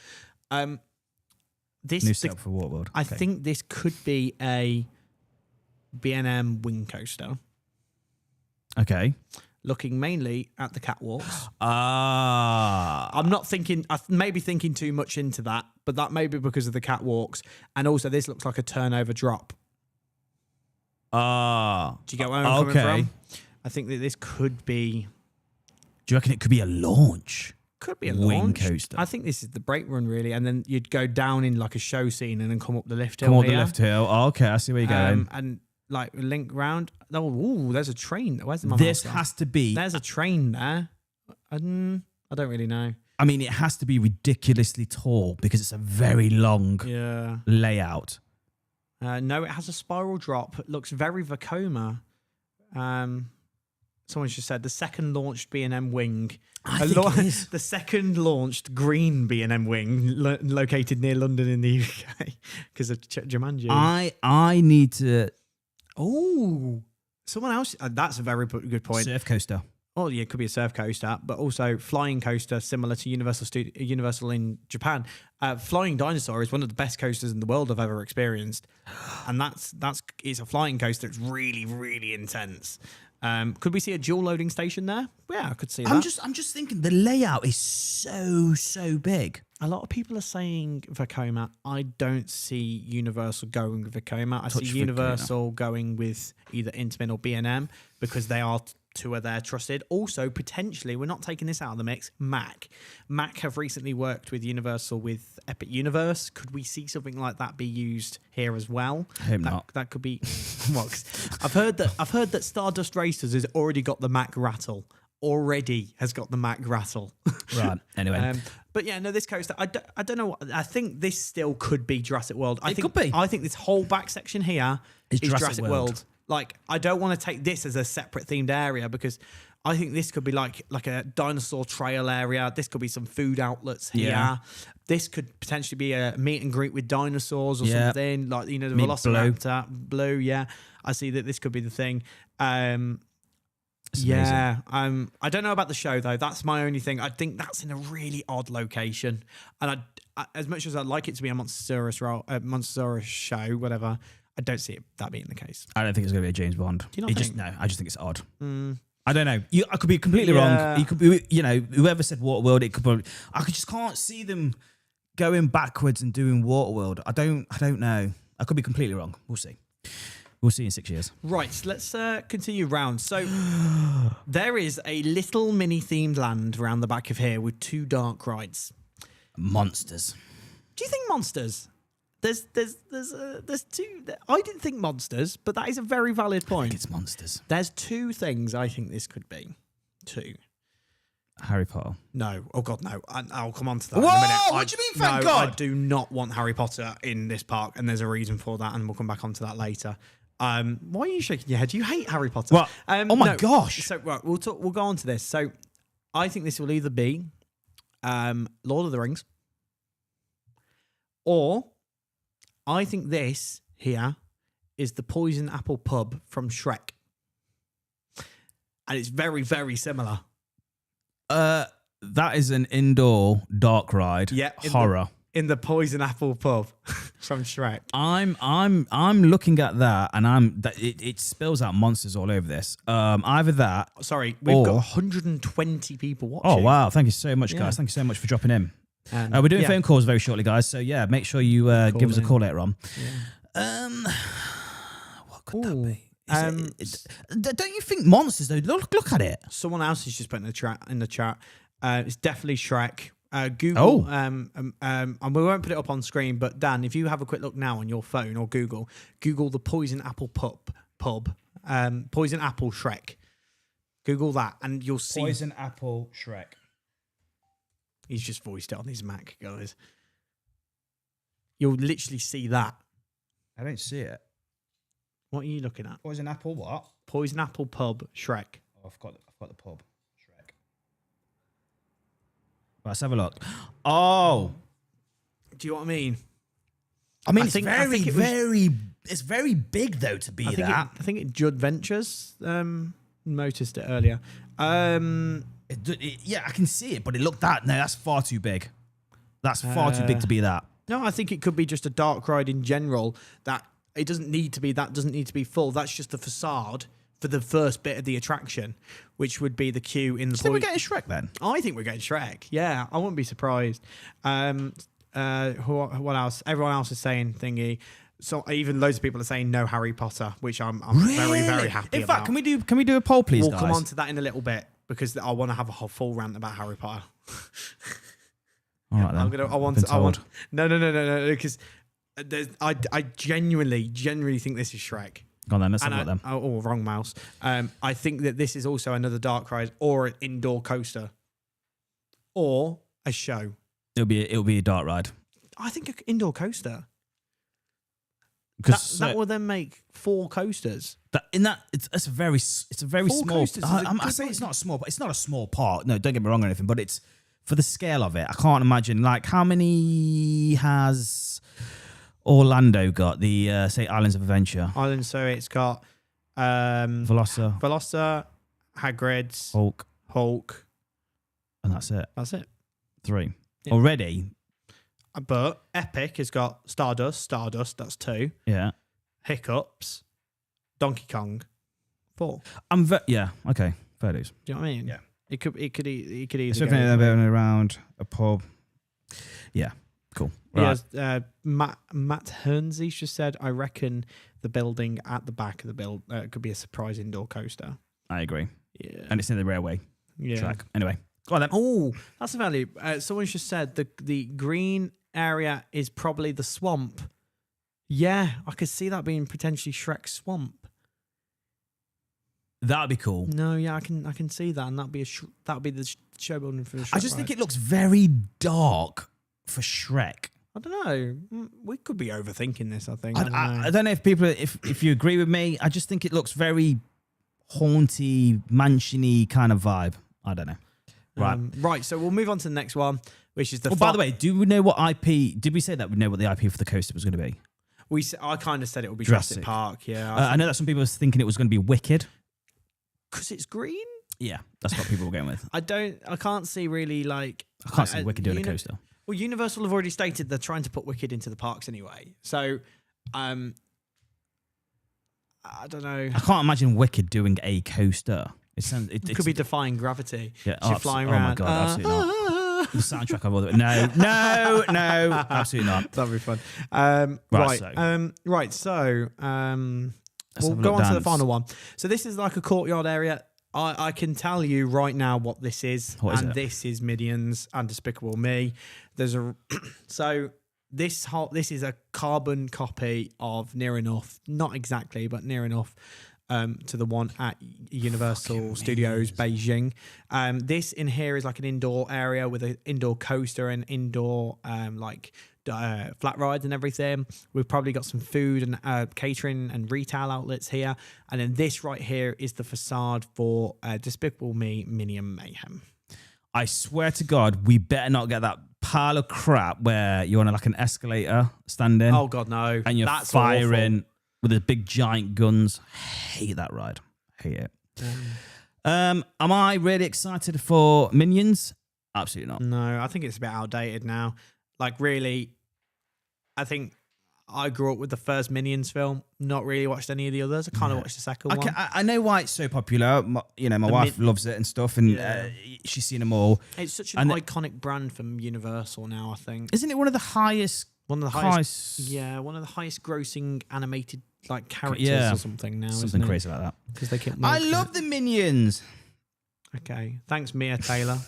[SPEAKER 2] This
[SPEAKER 1] New setup for Waterworld.
[SPEAKER 2] I
[SPEAKER 1] Okay.
[SPEAKER 2] think this could be a B&M wing coaster,
[SPEAKER 1] Okay.
[SPEAKER 2] looking mainly at the catwalks.
[SPEAKER 1] Ah.
[SPEAKER 2] I'm not thinking. I may be thinking too much into that, but that may be because of the catwalks, and also this looks like a turnover drop. Do you get where I'm coming from? I think that this could be.
[SPEAKER 1] Do Do you reckon it could be a launch?
[SPEAKER 2] Could be a
[SPEAKER 1] wing
[SPEAKER 2] launch
[SPEAKER 1] coaster.
[SPEAKER 2] I think this is the break run really, and then you'd go down in like a show scene and then come up the lift hill.
[SPEAKER 1] Come on the
[SPEAKER 2] here.
[SPEAKER 1] lift hill. Oh, okay, I see where you're going.
[SPEAKER 2] And like link round. Oh, ooh, there's a train. Where's the
[SPEAKER 1] This has to be.
[SPEAKER 2] There's a train there. I don't really know.
[SPEAKER 1] I mean, it has to be ridiculously tall because it's a very long layout.
[SPEAKER 2] No, it has a spiral drop. It looks very Vekoma. Someone just said the second launched B&M wing.
[SPEAKER 1] I think it is.
[SPEAKER 2] The second launched green B&M wing located near London in the UK because of Jumanji.
[SPEAKER 1] I need to...
[SPEAKER 2] Oh, someone else. That's a very good point.
[SPEAKER 1] Surf coaster.
[SPEAKER 2] Oh, yeah, it could be a surf coaster, but also flying coaster similar to Universal in Japan. Flying Dinosaur is one of the best coasters in the world I've ever experienced, and it's a flying coaster. It's really, really intense. Could we see a dual loading station there? Yeah, I could see that.
[SPEAKER 1] I'm just thinking the layout is so big.
[SPEAKER 2] A lot of people are saying Vekoma. I don't see Universal going with Vekoma. I see Universal going with either Intamin or B&M because they are two of their trusted. Also, potentially, we're not taking this out of the mix, Mac have recently worked with Universal with Epic Universe. Could we see something like that be used here as well?
[SPEAKER 1] I hope not.
[SPEAKER 2] That could be. Well, I've heard that Stardust Racers has already got the Mac rattle.
[SPEAKER 1] Right. Anyway.
[SPEAKER 2] But yeah, no, this coaster, I don't know. I think this still could be Jurassic World.
[SPEAKER 1] It could be.
[SPEAKER 2] I think this whole back section here is Jurassic World. Like, I don't want to take this as a separate themed area because I think this could be like a dinosaur trail area. This could be some food outlets here. Yeah. This could potentially be a meet and greet with dinosaurs or something. Like, the Velociraptor, Blue. Yeah, I see that this could be the thing. I don't know about the show though. That's my only thing. I think that's in a really odd location, and I as much as I'd like it to be a Monsterosaurus show, whatever, I don't see that being the case.
[SPEAKER 1] I don't think it's going to be a James Bond.
[SPEAKER 2] Do you not think?
[SPEAKER 1] No, I just think it's odd. I don't know. I could be completely wrong. You could be, whoever said Waterworld, it could probably. I just can't see them going backwards and doing Waterworld. I don't know. I could be completely wrong. We'll see. We'll see in 6 years.
[SPEAKER 2] Right, let's continue round. So there is a little mini themed land around the back of here with 2 dark rides.
[SPEAKER 1] Monsters.
[SPEAKER 2] Do you think monsters? There's 2. I didn't think monsters, but that is a very valid point.
[SPEAKER 1] I think it's monsters.
[SPEAKER 2] There's 2 things I think this could be. 2.
[SPEAKER 1] Harry Potter.
[SPEAKER 2] No. Oh, God, no. I'll come on to that
[SPEAKER 1] Whoa,
[SPEAKER 2] in a minute.
[SPEAKER 1] what do you mean, thank God?
[SPEAKER 2] I do not want Harry Potter in this park, and there's a reason for that, and we'll come back onto that later. Why are you shaking your head? You hate Harry Potter.
[SPEAKER 1] What? Oh, my gosh.
[SPEAKER 2] So, right, we'll go on to this. So, I think this will either be Lord of the Rings, or I think this here is the Poison Apple Pub from Shrek. And it's very, very similar.
[SPEAKER 1] That is an indoor dark ride.
[SPEAKER 2] Yeah,
[SPEAKER 1] horror.
[SPEAKER 2] In the Poison Apple Pub from Shrek.
[SPEAKER 1] I'm looking at that, and it spells out monsters all over this. Either that.
[SPEAKER 2] Sorry, we've got 120 people watching.
[SPEAKER 1] Oh wow! Thank you so much, guys. Thank you so much for dropping in. We're doing phone calls very shortly, guys. So yeah, make sure you give us a call later on. Yeah. What could that be? Don't you think monsters though? Look at it.
[SPEAKER 2] Someone else has just put in the chat. It's definitely Shrek. Google, and we won't put it up on screen, but Dan, if you have a quick look now on your phone or Google the Poison Apple pub, Poison Apple Shrek. Google that, and you'll see
[SPEAKER 1] Poison Apple Shrek.
[SPEAKER 2] He's just voiced it on his Mac, guys. You'll literally see that.
[SPEAKER 1] I don't see it.
[SPEAKER 2] What are you looking at?
[SPEAKER 1] Poison Apple what?
[SPEAKER 2] Poison Apple Pub Shrek.
[SPEAKER 1] Oh, I've got the pub. Shrek. Let's have a look. Oh.
[SPEAKER 2] Do you know what I mean?
[SPEAKER 1] I mean, it's very big though to be that.
[SPEAKER 2] I think Judd Ventures noticed it earlier.
[SPEAKER 1] Yeah, I can see it, but it looked that's far too big. That's far too big to be that.
[SPEAKER 2] No, I think it could be just a dark ride in general. That it doesn't need to be full. That's just the facade for the first bit of the attraction, which would be the queue in the.
[SPEAKER 1] So we're getting Shrek then.
[SPEAKER 2] I think we're getting Shrek. Yeah, I wouldn't be surprised. What else? Everyone else is saying thingy. So even loads of people are saying no Harry Potter, which I'm very, very happy
[SPEAKER 1] In
[SPEAKER 2] about.
[SPEAKER 1] fact, can we do a poll, please,
[SPEAKER 2] We'll
[SPEAKER 1] guys?
[SPEAKER 2] come on to that in a little bit because I want to have a whole full rant about Harry Potter.
[SPEAKER 1] All right, then.
[SPEAKER 2] I want. No, because I genuinely think this is Shrek.
[SPEAKER 1] Go on then, let's have a look then.
[SPEAKER 2] Oh, wrong mouse. I think that this is also another dark ride or an indoor coaster or a show.
[SPEAKER 1] It'll be a dark ride.
[SPEAKER 2] I think an indoor coaster.
[SPEAKER 1] Because
[SPEAKER 2] that will then make 4 coasters.
[SPEAKER 1] It's a very small.
[SPEAKER 2] Coasters
[SPEAKER 1] I say it's not small, but it's not a small part. No, don't get me wrong or anything. But it's for the scale of it. I can't imagine like how many has Orlando got? The say Islands of Adventure.
[SPEAKER 2] Island, so it's got
[SPEAKER 1] Veloster,
[SPEAKER 2] Hagrid's,
[SPEAKER 1] Hulk, and that's it.
[SPEAKER 2] That's it.
[SPEAKER 1] 3
[SPEAKER 2] Yeah.
[SPEAKER 1] already.
[SPEAKER 2] But Epic has got Stardust, that's 2.
[SPEAKER 1] Yeah.
[SPEAKER 2] Hiccups, Donkey Kong, 4.
[SPEAKER 1] Yeah. Okay. Fair dues.
[SPEAKER 2] Do you know what I mean?
[SPEAKER 1] Yeah.
[SPEAKER 2] It could either.
[SPEAKER 1] It's looking at them around a pub. Yeah. Cool. Right.
[SPEAKER 2] Yes, Matt Hernsey just said, I reckon the building at the back of the build could be a surprise indoor coaster.
[SPEAKER 1] I agree.
[SPEAKER 2] Yeah.
[SPEAKER 1] And it's in the railway track. Anyway, go on then.
[SPEAKER 2] Oh, that's a value. Someone just said the green area is probably the swamp. Yeah, I could see that being potentially Shrek's swamp.
[SPEAKER 1] That'd be cool.
[SPEAKER 2] No, yeah, I can see that, and that'd be the show building for the Shrek.
[SPEAKER 1] I just think it looks very dark for Shrek.
[SPEAKER 2] I don't know. We could be overthinking this. I think.
[SPEAKER 1] I don't know if people, if you agree with me. I just think it looks very haunty, mansiony kind of vibe. I don't know. Right.
[SPEAKER 2] Right. So we'll move on to the next one, which is the.
[SPEAKER 1] By the way, do we know what IP? Did we say that we know what the IP for the coaster was going to be?
[SPEAKER 2] I kind of said it would be Jurassic Park. Yeah.
[SPEAKER 1] I know that some people were thinking it was going to be Wicked.
[SPEAKER 2] Because it's green.
[SPEAKER 1] Yeah, that's what people were going with.
[SPEAKER 2] I can't see really like.
[SPEAKER 1] I can't see Wicked doing a coaster.
[SPEAKER 2] Well, Universal have already stated they're trying to put Wicked into the parks anyway. So, I don't know.
[SPEAKER 1] I can't imagine Wicked doing a coaster. It
[SPEAKER 2] could be defying gravity.
[SPEAKER 1] Yeah,
[SPEAKER 2] she's flying around.
[SPEAKER 1] Oh my god, absolutely not. The soundtrack of all the no, absolutely not.
[SPEAKER 2] That'd be fun. Right. So, we'll go on to the final one. So this is like a courtyard area. I can tell you right now what this is. This is Minions and Despicable Me. There's a so this is a carbon copy of near enough, not exactly, but near enough to the one at Universal Studios Beijing. This in here is like an indoor area with an indoor coaster and indoor flat rides and everything. We've probably got some food and catering and retail outlets here. And then this right here is the facade for Despicable Me Minion Mayhem.
[SPEAKER 1] I swear to God, we better not get that pile of crap where you're on like an escalator standing.
[SPEAKER 2] Oh God, no!
[SPEAKER 1] And you're firing with the big giant guns. Hate that ride. Hate it. Am I really excited for Minions? Absolutely not.
[SPEAKER 2] No, I think it's a bit outdated now. Like really, I think I grew up with the first Minions film. Not really watched any of the others. I kind of watched the second one.
[SPEAKER 1] I know why it's so popular. My wife loves it and stuff, and she's seen them all.
[SPEAKER 2] It's such an iconic brand from Universal now. I think
[SPEAKER 1] isn't it one of the highest?
[SPEAKER 2] One of the highest. Yeah, one of the highest grossing animated like characters or something now.
[SPEAKER 1] Something crazy like that.
[SPEAKER 2] Because they keep.
[SPEAKER 1] I love the Minions.
[SPEAKER 2] Okay, thanks, Mia Taylor.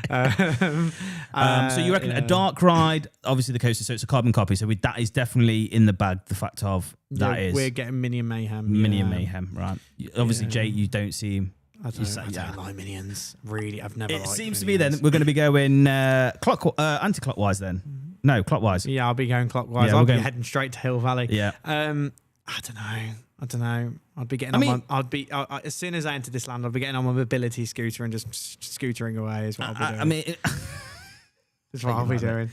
[SPEAKER 1] So you reckon a dark ride? Obviously the coaster, so it's a carbon copy. So that is definitely in the bag. The fact of that is
[SPEAKER 2] we're getting Minion Mayhem.
[SPEAKER 1] Minion Mayhem, right? Obviously, Jay, you don't see.
[SPEAKER 2] I don't like Minions. Really, I've never.
[SPEAKER 1] It seems to be then we're going to be going anti-clockwise then. No, clockwise.
[SPEAKER 2] Yeah, I'll be going clockwise.
[SPEAKER 1] Yeah,
[SPEAKER 2] I'll be heading straight to Hill Valley.
[SPEAKER 1] Yeah.
[SPEAKER 2] I don't know. I'd be getting as soon as I enter this land, I'll be getting on my mobility scooter and just scootering away. Is what I'll be doing. That's what I'll be doing.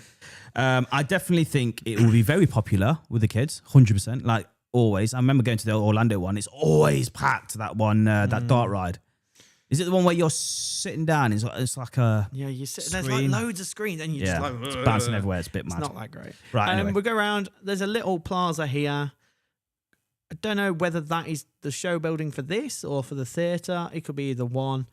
[SPEAKER 1] I definitely think it will be very popular with the kids, 100%. Like always. I remember going to the Orlando one. It's always packed. That one, that dart ride. Is it the one where you're sitting down? It's like a
[SPEAKER 2] you sit. There's like loads of screens, and you just like
[SPEAKER 1] it's bouncing everywhere. It's a bit mad.
[SPEAKER 2] It's not that great.
[SPEAKER 1] Right. Anyway.
[SPEAKER 2] We'll go around. There's a little plaza here. I don't know whether that is the show building for this or for the theatre. It could be either one.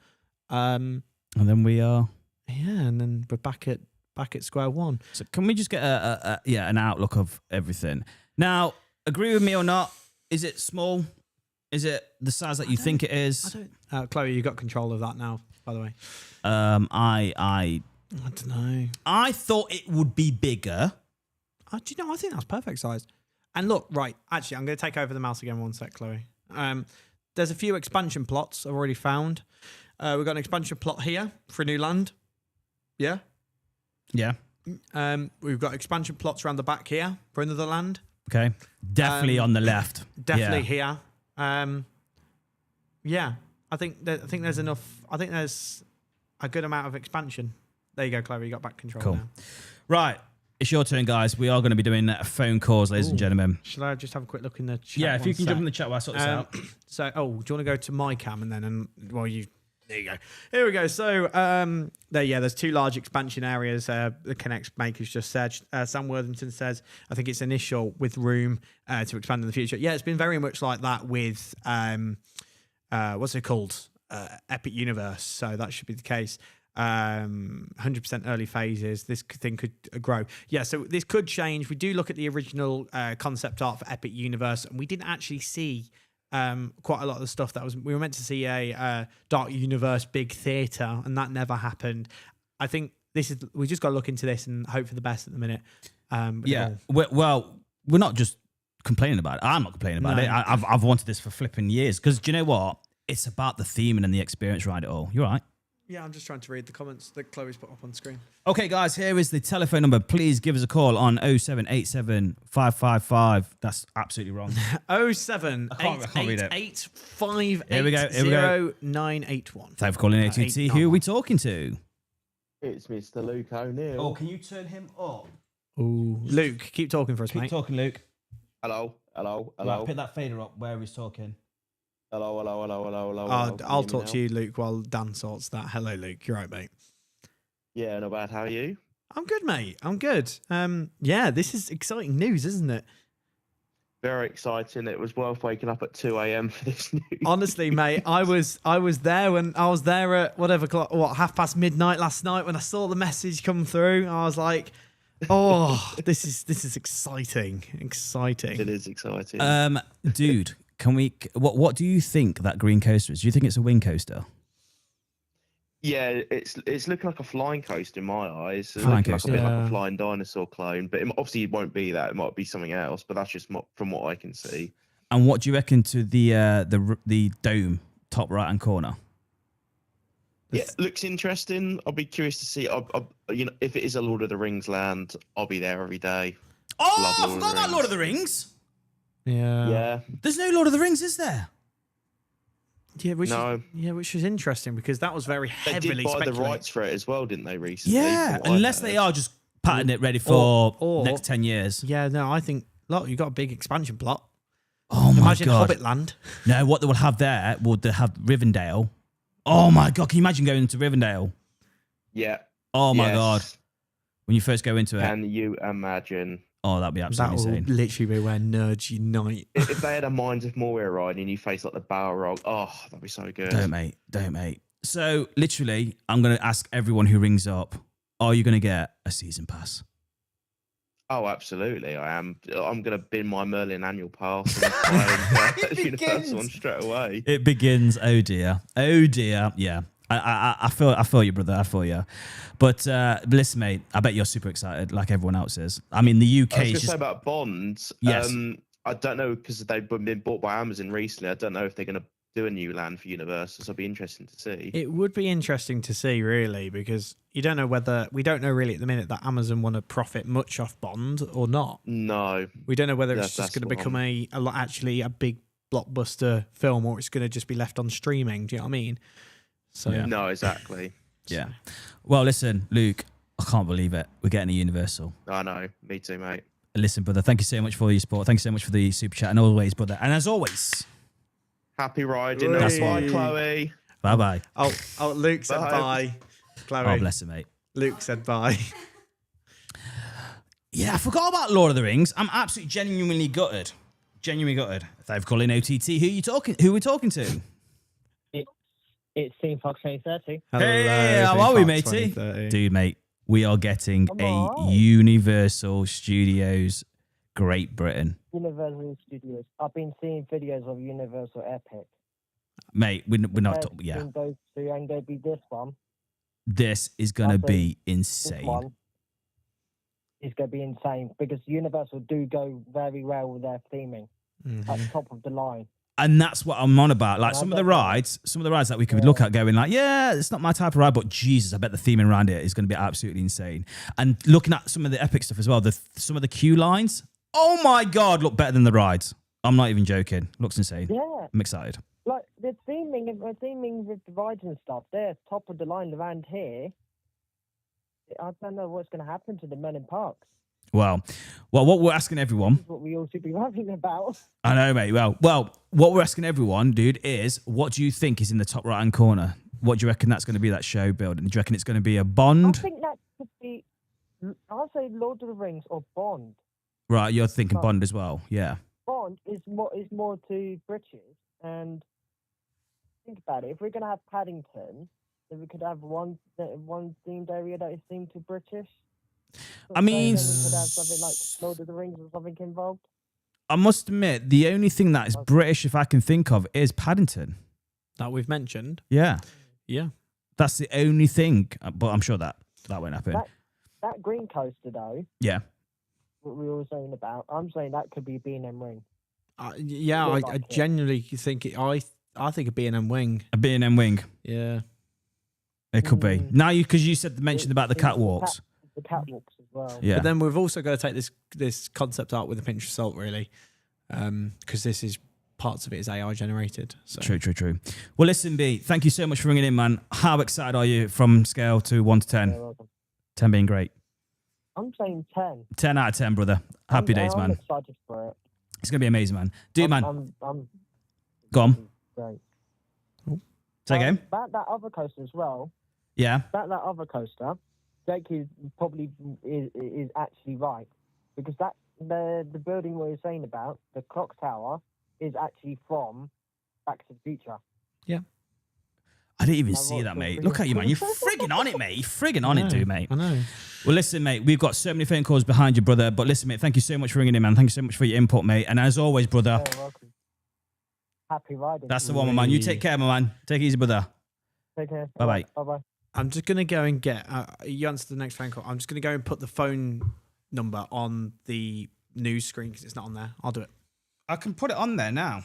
[SPEAKER 1] And then we are.
[SPEAKER 2] Yeah, and then we're back at back at square one.
[SPEAKER 1] So can we just get an outlook of everything? Now, agree with me or not? Is it small? Is it the size that you think it is?
[SPEAKER 2] Chloe, you got control of that now, by the way.
[SPEAKER 1] I
[SPEAKER 2] don't know.
[SPEAKER 1] I thought it would be bigger.
[SPEAKER 2] Do you know? I think that's perfect size. And look, right. Actually, I'm going to take over the mouse again. One sec, Chloe. There's a few expansion plots I've already found. We've got an expansion plot here for a new land. Yeah.
[SPEAKER 1] Yeah.
[SPEAKER 2] We've got expansion plots around the back here for another land.
[SPEAKER 1] Okay. Definitely on the left.
[SPEAKER 2] Definitely here. Yeah. I think there's enough. I think there's a good amount of expansion. There you go, Chloe. You got back control
[SPEAKER 1] cool.
[SPEAKER 2] now.
[SPEAKER 1] Right. It's your turn, guys. We are going to be doing phone calls, ladies and gentlemen.
[SPEAKER 2] Should I just have a quick look in the chat?
[SPEAKER 1] Yeah, if you can jump in the chat while I sort this out.
[SPEAKER 2] So, do you want to go to my cam and then, there you go. Here we go. So, there's two large expansion areas. The Connect makers just said. Sam Worthington says, I think it's initial with room to expand in the future. Yeah, it's been very much like that with, what's it called? Epic Universe. So that should be the case. 100% early phases. This thing could grow. Yeah, so this could change. We do look at the original concept art for Epic Universe, and we didn't actually see quite a lot of the stuff that we were meant to see a Dark Universe big theater, and that never happened. I think we just got to look into this and hope for the best at the minute.
[SPEAKER 1] Well, we're not just complaining about it. I'm not complaining about it. I've wanted this for flipping years because do you know what? It's about the theming and the experience around it all. You're right.
[SPEAKER 2] Yeah, I'm just trying to read the comments that Chloe's put up on screen.
[SPEAKER 1] Okay, guys, here is the telephone number. Please give us a call on 0787 555. That's absolutely wrong.
[SPEAKER 2] 07888580981.
[SPEAKER 1] Here we go. Thanks for calling OTT. Who are we talking to?
[SPEAKER 3] It's Mr. Luke O'Neill.
[SPEAKER 1] Oh, can you turn him up?
[SPEAKER 2] Ooh, Luke, keep talking for us, mate.
[SPEAKER 1] Keep talking, Luke.
[SPEAKER 3] Hello.
[SPEAKER 1] Right, pick that fader up where he's talking.
[SPEAKER 3] Hello.
[SPEAKER 2] I'll talk to you, Luke, while Dan sorts that. Hello, Luke. You're right, mate.
[SPEAKER 3] Yeah, not bad. How are you?
[SPEAKER 2] I'm good, mate. I'm good. Yeah, this is exciting news, isn't it?
[SPEAKER 3] Very exciting. It was worth waking up at 2 a.m. for this news.
[SPEAKER 2] Honestly, mate, I was there at whatever clock, midnight midnight last night when I saw the message come through. I was like, oh, this is exciting. Exciting.
[SPEAKER 3] It is exciting.
[SPEAKER 1] Dude. Can we? What do you think that green coaster is? Do you think it's a wing coaster?
[SPEAKER 3] Yeah, it's looking like a flying coaster in my eyes. It's
[SPEAKER 1] flying
[SPEAKER 3] looking
[SPEAKER 1] coaster,
[SPEAKER 3] like a bit like a flying dinosaur clone, but obviously it won't be that. It might be something else, but that's just from what I can see.
[SPEAKER 1] And what do you reckon to the dome top right hand corner?
[SPEAKER 3] Yeah, looks interesting. I'll be curious to see. If it is a Lord of the Rings land, I'll be there every day.
[SPEAKER 1] Oh, I forgot about Lord of the Rings.
[SPEAKER 2] Yeah.
[SPEAKER 1] There's no Lord of the Rings, is there?
[SPEAKER 2] Yeah, which is interesting because that was very heavily
[SPEAKER 3] They did buy
[SPEAKER 2] speculated.
[SPEAKER 3] the rights for it as well, didn't they, recently?
[SPEAKER 1] Yeah, unless they are just patting it ready for
[SPEAKER 2] or
[SPEAKER 1] next 10 years.
[SPEAKER 2] Yeah, no, I think, look, you've got a big expansion plot.
[SPEAKER 1] Oh, my
[SPEAKER 2] Imagine
[SPEAKER 1] God.
[SPEAKER 2] Hobbitland.
[SPEAKER 1] No, what they will have there, they have Rivendell. Oh, my God. Can you imagine going into Rivendell?
[SPEAKER 3] Yeah.
[SPEAKER 1] Oh, my God. When you first go into it.
[SPEAKER 3] Can you imagine?
[SPEAKER 1] Oh, that'd be absolutely insane.
[SPEAKER 2] That will literally be where nerds unite.
[SPEAKER 3] If they had a Mines of Moria ride and you face like the Balrog, that'd be so good.
[SPEAKER 1] Don't, mate. So, literally, I'm going to ask everyone who rings up, are you going to get a season pass?
[SPEAKER 3] Oh, absolutely. I am. I'm going to bin my Merlin annual pass and buy Universal one straight away.
[SPEAKER 1] It begins. Oh, dear. Yeah. I feel you, brother. I feel you. But listen, mate, I bet you're super excited, like everyone else is. I mean, the UK
[SPEAKER 3] I was
[SPEAKER 1] is
[SPEAKER 3] going to
[SPEAKER 1] just...
[SPEAKER 3] say about bonds.
[SPEAKER 1] Yes.
[SPEAKER 3] I don't know because they've been bought by Amazon recently. I don't know if they're going to do a new land for Universal. So it'll be interesting to see.
[SPEAKER 2] It would be interesting to see, really, because we don't know really at the minute that Amazon want to profit much off Bond or not.
[SPEAKER 3] No.
[SPEAKER 2] We don't know whether it's just going to become a big blockbuster film or it's going to just be left on streaming. Do you know what I mean? So
[SPEAKER 3] No, exactly.
[SPEAKER 1] Yeah. Well, listen, Luke, I can't believe it. We're getting a Universal.
[SPEAKER 3] I know. Me too, mate.
[SPEAKER 1] Listen, brother, thank you so much for your support. Thank you so much for the super chat. And always, brother. And as always,
[SPEAKER 3] happy riding.
[SPEAKER 1] That's
[SPEAKER 3] bye, Chloe.
[SPEAKER 1] Bye-bye.
[SPEAKER 2] Oh, Luke said bye. Chloe.
[SPEAKER 1] Oh, bless him, mate.
[SPEAKER 2] Luke said bye.
[SPEAKER 1] Yeah, I forgot about Lord of the Rings. I'm absolutely genuinely gutted. Thank you for calling OTT. Who are we talking to?
[SPEAKER 4] It's Team Fox 2030.
[SPEAKER 1] Hey, how are we, matey? Dude, mate, we are getting
[SPEAKER 4] I'm
[SPEAKER 1] a
[SPEAKER 4] alright.
[SPEAKER 1] Universal Studios Great Britain.
[SPEAKER 4] Universal Studios. I've been seeing videos of Universal Epic.
[SPEAKER 1] Mate, we're not
[SPEAKER 4] Compared
[SPEAKER 1] talking. Yeah,
[SPEAKER 4] between those two, and going to be this one.
[SPEAKER 1] this is going to
[SPEAKER 4] I think
[SPEAKER 1] be
[SPEAKER 4] This
[SPEAKER 1] insane.
[SPEAKER 4] one is going to be insane because Universal do go very well with their theming at the top of the line.
[SPEAKER 1] And that's what I'm on about. Like
[SPEAKER 4] And I
[SPEAKER 1] some of the
[SPEAKER 4] bet that-
[SPEAKER 1] rides that we could look at going like, yeah, it's not my type of ride, but Jesus, I bet the theming around it is going to be absolutely insane. And looking at some of the epic stuff as well, some of the queue lines, oh my God, look better than the rides. I'm not even joking. Looks insane.
[SPEAKER 4] Yeah,
[SPEAKER 1] I'm excited.
[SPEAKER 4] like the theming with the rides and stuff, they're top of the line around here. I don't know what's going to happen to the men in parks.
[SPEAKER 1] Well, what we're asking everyone,
[SPEAKER 4] That's what we all should be worrying about.
[SPEAKER 1] I know, mate. Well, what we're asking everyone, dude, is what do you think is in the top right hand corner? What do you reckon that's going to be, that show building? Do you reckon it's going to be a
[SPEAKER 4] I
[SPEAKER 1] Bond?
[SPEAKER 4] think that could be. I'll say Lord of the Rings or Bond.
[SPEAKER 1] Right, you're thinking
[SPEAKER 4] But-
[SPEAKER 1] Bond as well. Yeah.
[SPEAKER 4] Bond is more to British, and think about it. If we're gonna have Paddington, then we could have one themed area that is themed to British.
[SPEAKER 1] I mean,
[SPEAKER 4] then we could have something like Lord of the Rings or something involved.
[SPEAKER 1] I must admit, the only thing that is British, if I can think of, is Paddington.
[SPEAKER 2] That we've mentioned.
[SPEAKER 1] Yeah.
[SPEAKER 2] Yeah.
[SPEAKER 1] That's the only thing, but I'm sure that won't happen.
[SPEAKER 4] That green coaster though,
[SPEAKER 1] Yeah.
[SPEAKER 4] what we were saying about, I'm saying that could be a B&M ring.
[SPEAKER 2] Yeah,
[SPEAKER 4] Feel
[SPEAKER 2] I
[SPEAKER 4] like it.
[SPEAKER 2] genuinely think I think a B&M wing.
[SPEAKER 1] A B&M wing.
[SPEAKER 2] Yeah.
[SPEAKER 1] It could be.
[SPEAKER 4] Mm.
[SPEAKER 1] Now, because you said mentioned about the catwalks.
[SPEAKER 4] The catwalks as well.
[SPEAKER 1] Yeah.
[SPEAKER 2] But then we've also got to take this concept art with a pinch of salt, really, because this is parts of it is AI generated. So.
[SPEAKER 1] True. Well, listen, B, thank you so much for ringing in, man. How excited are you from scale to 1 to 10?
[SPEAKER 4] You're welcome.
[SPEAKER 1] 10 being great.
[SPEAKER 4] I'm saying 10.
[SPEAKER 1] 10 out of 10, brother. Happy days,
[SPEAKER 4] I'm
[SPEAKER 1] man.
[SPEAKER 4] excited for it.
[SPEAKER 1] It's going to be amazing, man. Dude, man.
[SPEAKER 4] I'm
[SPEAKER 1] Go on.
[SPEAKER 4] great.
[SPEAKER 1] Say again.
[SPEAKER 4] About that other coaster as well.
[SPEAKER 1] Yeah.
[SPEAKER 4] About that other coaster, Jake is probably is actually right because that the building we were saying about the clock tower is actually from Back to the Future.
[SPEAKER 2] Yeah.
[SPEAKER 1] I didn't even
[SPEAKER 4] I
[SPEAKER 1] see
[SPEAKER 4] watched
[SPEAKER 1] that,
[SPEAKER 4] the
[SPEAKER 1] mate.
[SPEAKER 4] video.
[SPEAKER 1] Look at you, man. You're frigging on it, mate. You're frigging on
[SPEAKER 2] I
[SPEAKER 1] it,
[SPEAKER 2] know,
[SPEAKER 1] dude, mate.
[SPEAKER 2] I know.
[SPEAKER 1] Well, listen, mate, we've got so many phone calls behind you, brother. But listen, mate, thank you so much for ringing in, man. Thank you so much for your input, mate. And as always, brother,
[SPEAKER 4] You're welcome. Happy riding.
[SPEAKER 1] that's the one, my man. You take care, my man. Take it easy, brother.
[SPEAKER 4] Take care.
[SPEAKER 1] Bye-bye.
[SPEAKER 4] Bye-bye.
[SPEAKER 2] I'm just going to go and get, you answer the next phone call. I'm just going to go and put the phone number on the news screen because it's not on there. I'll do it.
[SPEAKER 1] I can put it on there now.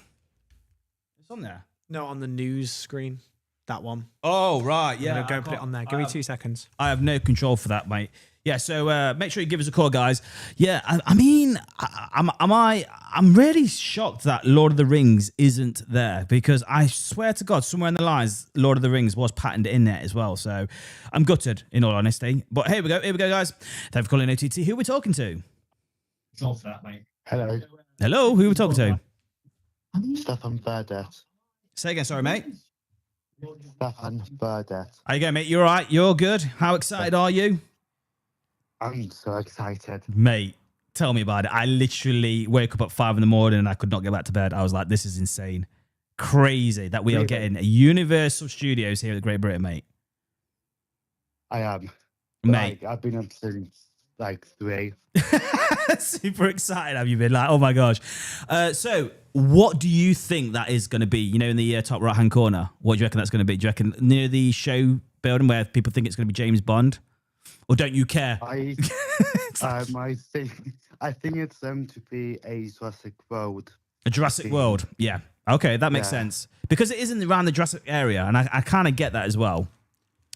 [SPEAKER 1] It's on there.
[SPEAKER 2] No, on the news screen. That one.
[SPEAKER 1] Oh, right.
[SPEAKER 2] Yeah.
[SPEAKER 1] Yeah.
[SPEAKER 2] I'm going to go and put it on there. Give me 2 seconds.
[SPEAKER 1] I have no control for that, mate. Yeah, so make sure you give us a call, guys. Yeah, I mean, I'm really shocked that Lord of the Rings isn't there because I swear to God, somewhere in the lines, Lord of the Rings was patterned in there as well. So I'm gutted, in all honesty. But here we go, guys. Thanks for calling OTT. Who are we talking to?
[SPEAKER 5] Control for that, mate.
[SPEAKER 6] Hello,
[SPEAKER 1] Hello, who are we talking to?
[SPEAKER 6] Stefan Burdett.
[SPEAKER 1] Say again, sorry, mate.
[SPEAKER 6] Stefan Burdett.
[SPEAKER 1] How you going, mate? You all right? You're good? How excited are you?
[SPEAKER 6] I'm so excited.
[SPEAKER 1] Mate, tell me about it. I literally woke up at 5 in the morning and I could not get back to bed. I was like, this is insane. Crazy that we are
[SPEAKER 6] Really?
[SPEAKER 1] getting a Universal Studios here at Great Britain, mate.
[SPEAKER 6] I am.
[SPEAKER 1] Mate.
[SPEAKER 6] Like, I've been up since like 3.
[SPEAKER 1] Super excited have you been? Like, oh my gosh. So what do you think that is going to be? You know, in the top right hand corner, what do you reckon that's going to be? Do you reckon near the show building where people think it's going to be James Bond? Or don't you care?
[SPEAKER 6] I think it's to be a Jurassic World.
[SPEAKER 1] A Jurassic World. Yeah. Okay, that makes
[SPEAKER 6] Yeah.
[SPEAKER 1] sense. Because it isn't around the Jurassic area, and I kind of get that as well,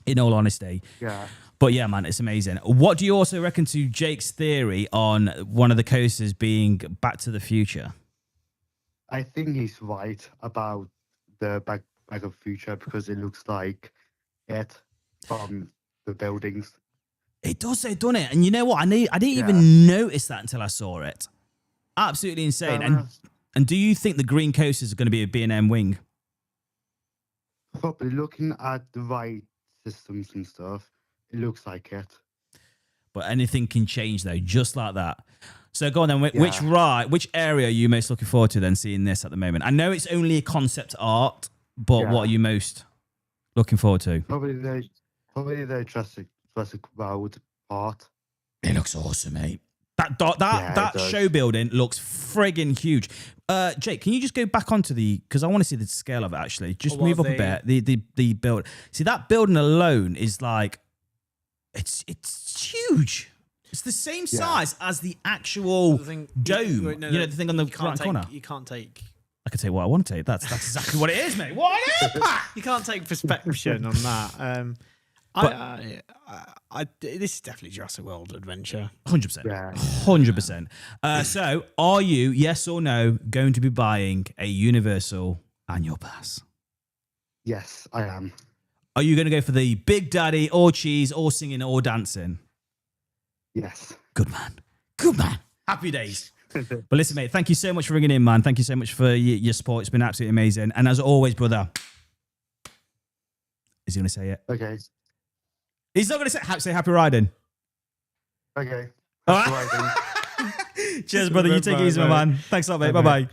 [SPEAKER 1] in all honesty.
[SPEAKER 6] Yeah.
[SPEAKER 1] But yeah, man, it's amazing. What do you also reckon to Jake's theory on one of the coasters being Back to the Future?
[SPEAKER 6] I think he's right about the Back of Future because it looks like it from the buildings.
[SPEAKER 1] It does say, doesn't it? And you know what? I didn't
[SPEAKER 6] Yeah.
[SPEAKER 1] even notice that until I saw it. Absolutely insane.
[SPEAKER 6] Uh,
[SPEAKER 1] And do you think the green coasters are going to be a B&M wing?
[SPEAKER 6] Probably looking at the right systems and stuff, it looks like it.
[SPEAKER 1] But anything can change though, just like that. So go on then.
[SPEAKER 6] Yeah.
[SPEAKER 1] Which area are you most looking forward to then seeing this at the moment? I know it's only a concept art, but
[SPEAKER 6] Yeah.
[SPEAKER 1] what are you most looking forward to?
[SPEAKER 6] Probably the Jurassic World part.
[SPEAKER 1] It looks awesome, mate. That
[SPEAKER 6] Yeah, it does.
[SPEAKER 1] show building looks friggin' huge. Jake, can you just go back onto because I want to see the scale of it actually. Just
[SPEAKER 2] What
[SPEAKER 1] move up a bit. The build. See that building alone is like, it's huge. It's the same size as the actual dome.
[SPEAKER 2] Wait, no,
[SPEAKER 1] the thing on the right corner.
[SPEAKER 2] You can't take.
[SPEAKER 1] I can take what I want to take. That's exactly what it is, mate. What an impact!
[SPEAKER 2] You can't take prescription on that. This is definitely Jurassic World Adventure.
[SPEAKER 1] 100%.
[SPEAKER 6] Yeah.
[SPEAKER 1] 100%. So, are you, yes or no, going to be buying a Universal annual pass?
[SPEAKER 6] Yes, I am.
[SPEAKER 1] Are you going to go for the Big Daddy or cheese or singing or dancing?
[SPEAKER 6] Yes.
[SPEAKER 1] Good man. Good man. Happy days. But listen, mate, thank you so much for ringing in, man. Thank you so much for your support. It's been absolutely amazing. And as always, brother, is he going to say it?
[SPEAKER 6] Okay.
[SPEAKER 1] He's not going to say happy riding.
[SPEAKER 6] Okay.
[SPEAKER 1] All
[SPEAKER 6] That's
[SPEAKER 1] right.
[SPEAKER 6] right.
[SPEAKER 1] Cheers, brother. You take it easy, my man. Thanks a lot, mate.
[SPEAKER 2] Bye,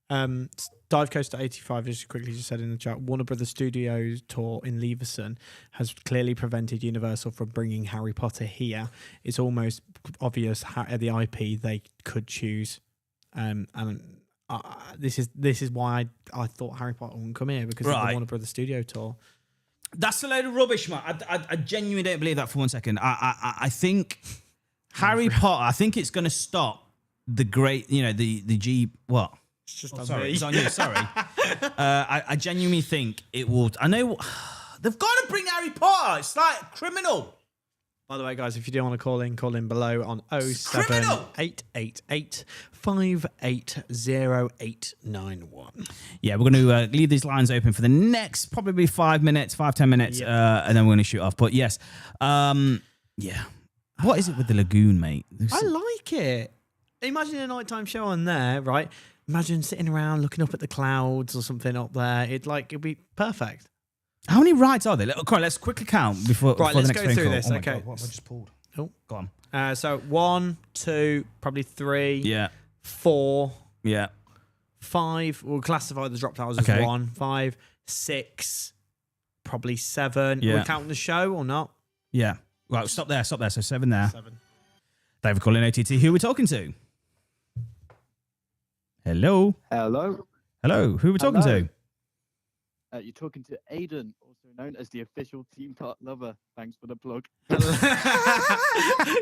[SPEAKER 1] Bye-bye.
[SPEAKER 2] Dive Coaster 85 just quickly just said in the chat, Warner Brothers Studios tour in Leverson has clearly prevented Universal from bringing Harry Potter here. It's almost obvious the IP they could choose, and this is why I thought Harry Potter wouldn't come here because of the Warner Brothers Studio tour.
[SPEAKER 1] That's a load of rubbish, man. I genuinely don't believe that for 1 second. I think Harry Potter, I think it's going to stop the great, the G, what?
[SPEAKER 2] It's just
[SPEAKER 1] Sorry, it's on you. Sorry. I genuinely think it will. I know they've got to bring Harry Potter. It's like criminal.
[SPEAKER 2] By the way, guys, if you do want to call in below on
[SPEAKER 1] criminal.
[SPEAKER 2] 07888 580891.
[SPEAKER 1] Yeah, we're going to leave these lines open for the next probably 5 minutes, 5-10 minutes, and then we're going to shoot off. But yes, yeah. What is it with the lagoon, mate?
[SPEAKER 2] I like it. Imagine a nighttime show on there, right? Imagine sitting around looking up at the clouds or something up there. It'd be perfect.
[SPEAKER 1] How many rides are there? Let's quickly count before
[SPEAKER 2] Right,
[SPEAKER 1] the
[SPEAKER 2] let's
[SPEAKER 1] next
[SPEAKER 2] go
[SPEAKER 1] phone
[SPEAKER 2] through
[SPEAKER 1] call.
[SPEAKER 2] this.
[SPEAKER 1] Oh my
[SPEAKER 2] Okay.
[SPEAKER 1] God, what have I just pulled?
[SPEAKER 2] Oh.
[SPEAKER 1] Go on.
[SPEAKER 2] So 1, 2, probably 3,
[SPEAKER 1] Yeah.
[SPEAKER 2] 4,
[SPEAKER 1] Yeah.
[SPEAKER 2] 5. We'll classify the drop towers
[SPEAKER 1] Okay.
[SPEAKER 2] as 1, 5, 6, probably 7.
[SPEAKER 1] Yeah.
[SPEAKER 2] We're counting the show or not?
[SPEAKER 1] Yeah. Right, stop there. So 7 there.
[SPEAKER 2] 7.
[SPEAKER 1] Thank you for calling OTT. Who are we talking to? Hello.
[SPEAKER 7] Hello.
[SPEAKER 1] Hello. Who are we talking
[SPEAKER 7] Hello.
[SPEAKER 1] to?
[SPEAKER 7] You're talking to Aidan, also known as the official Team Park Lover. Thanks for the plug.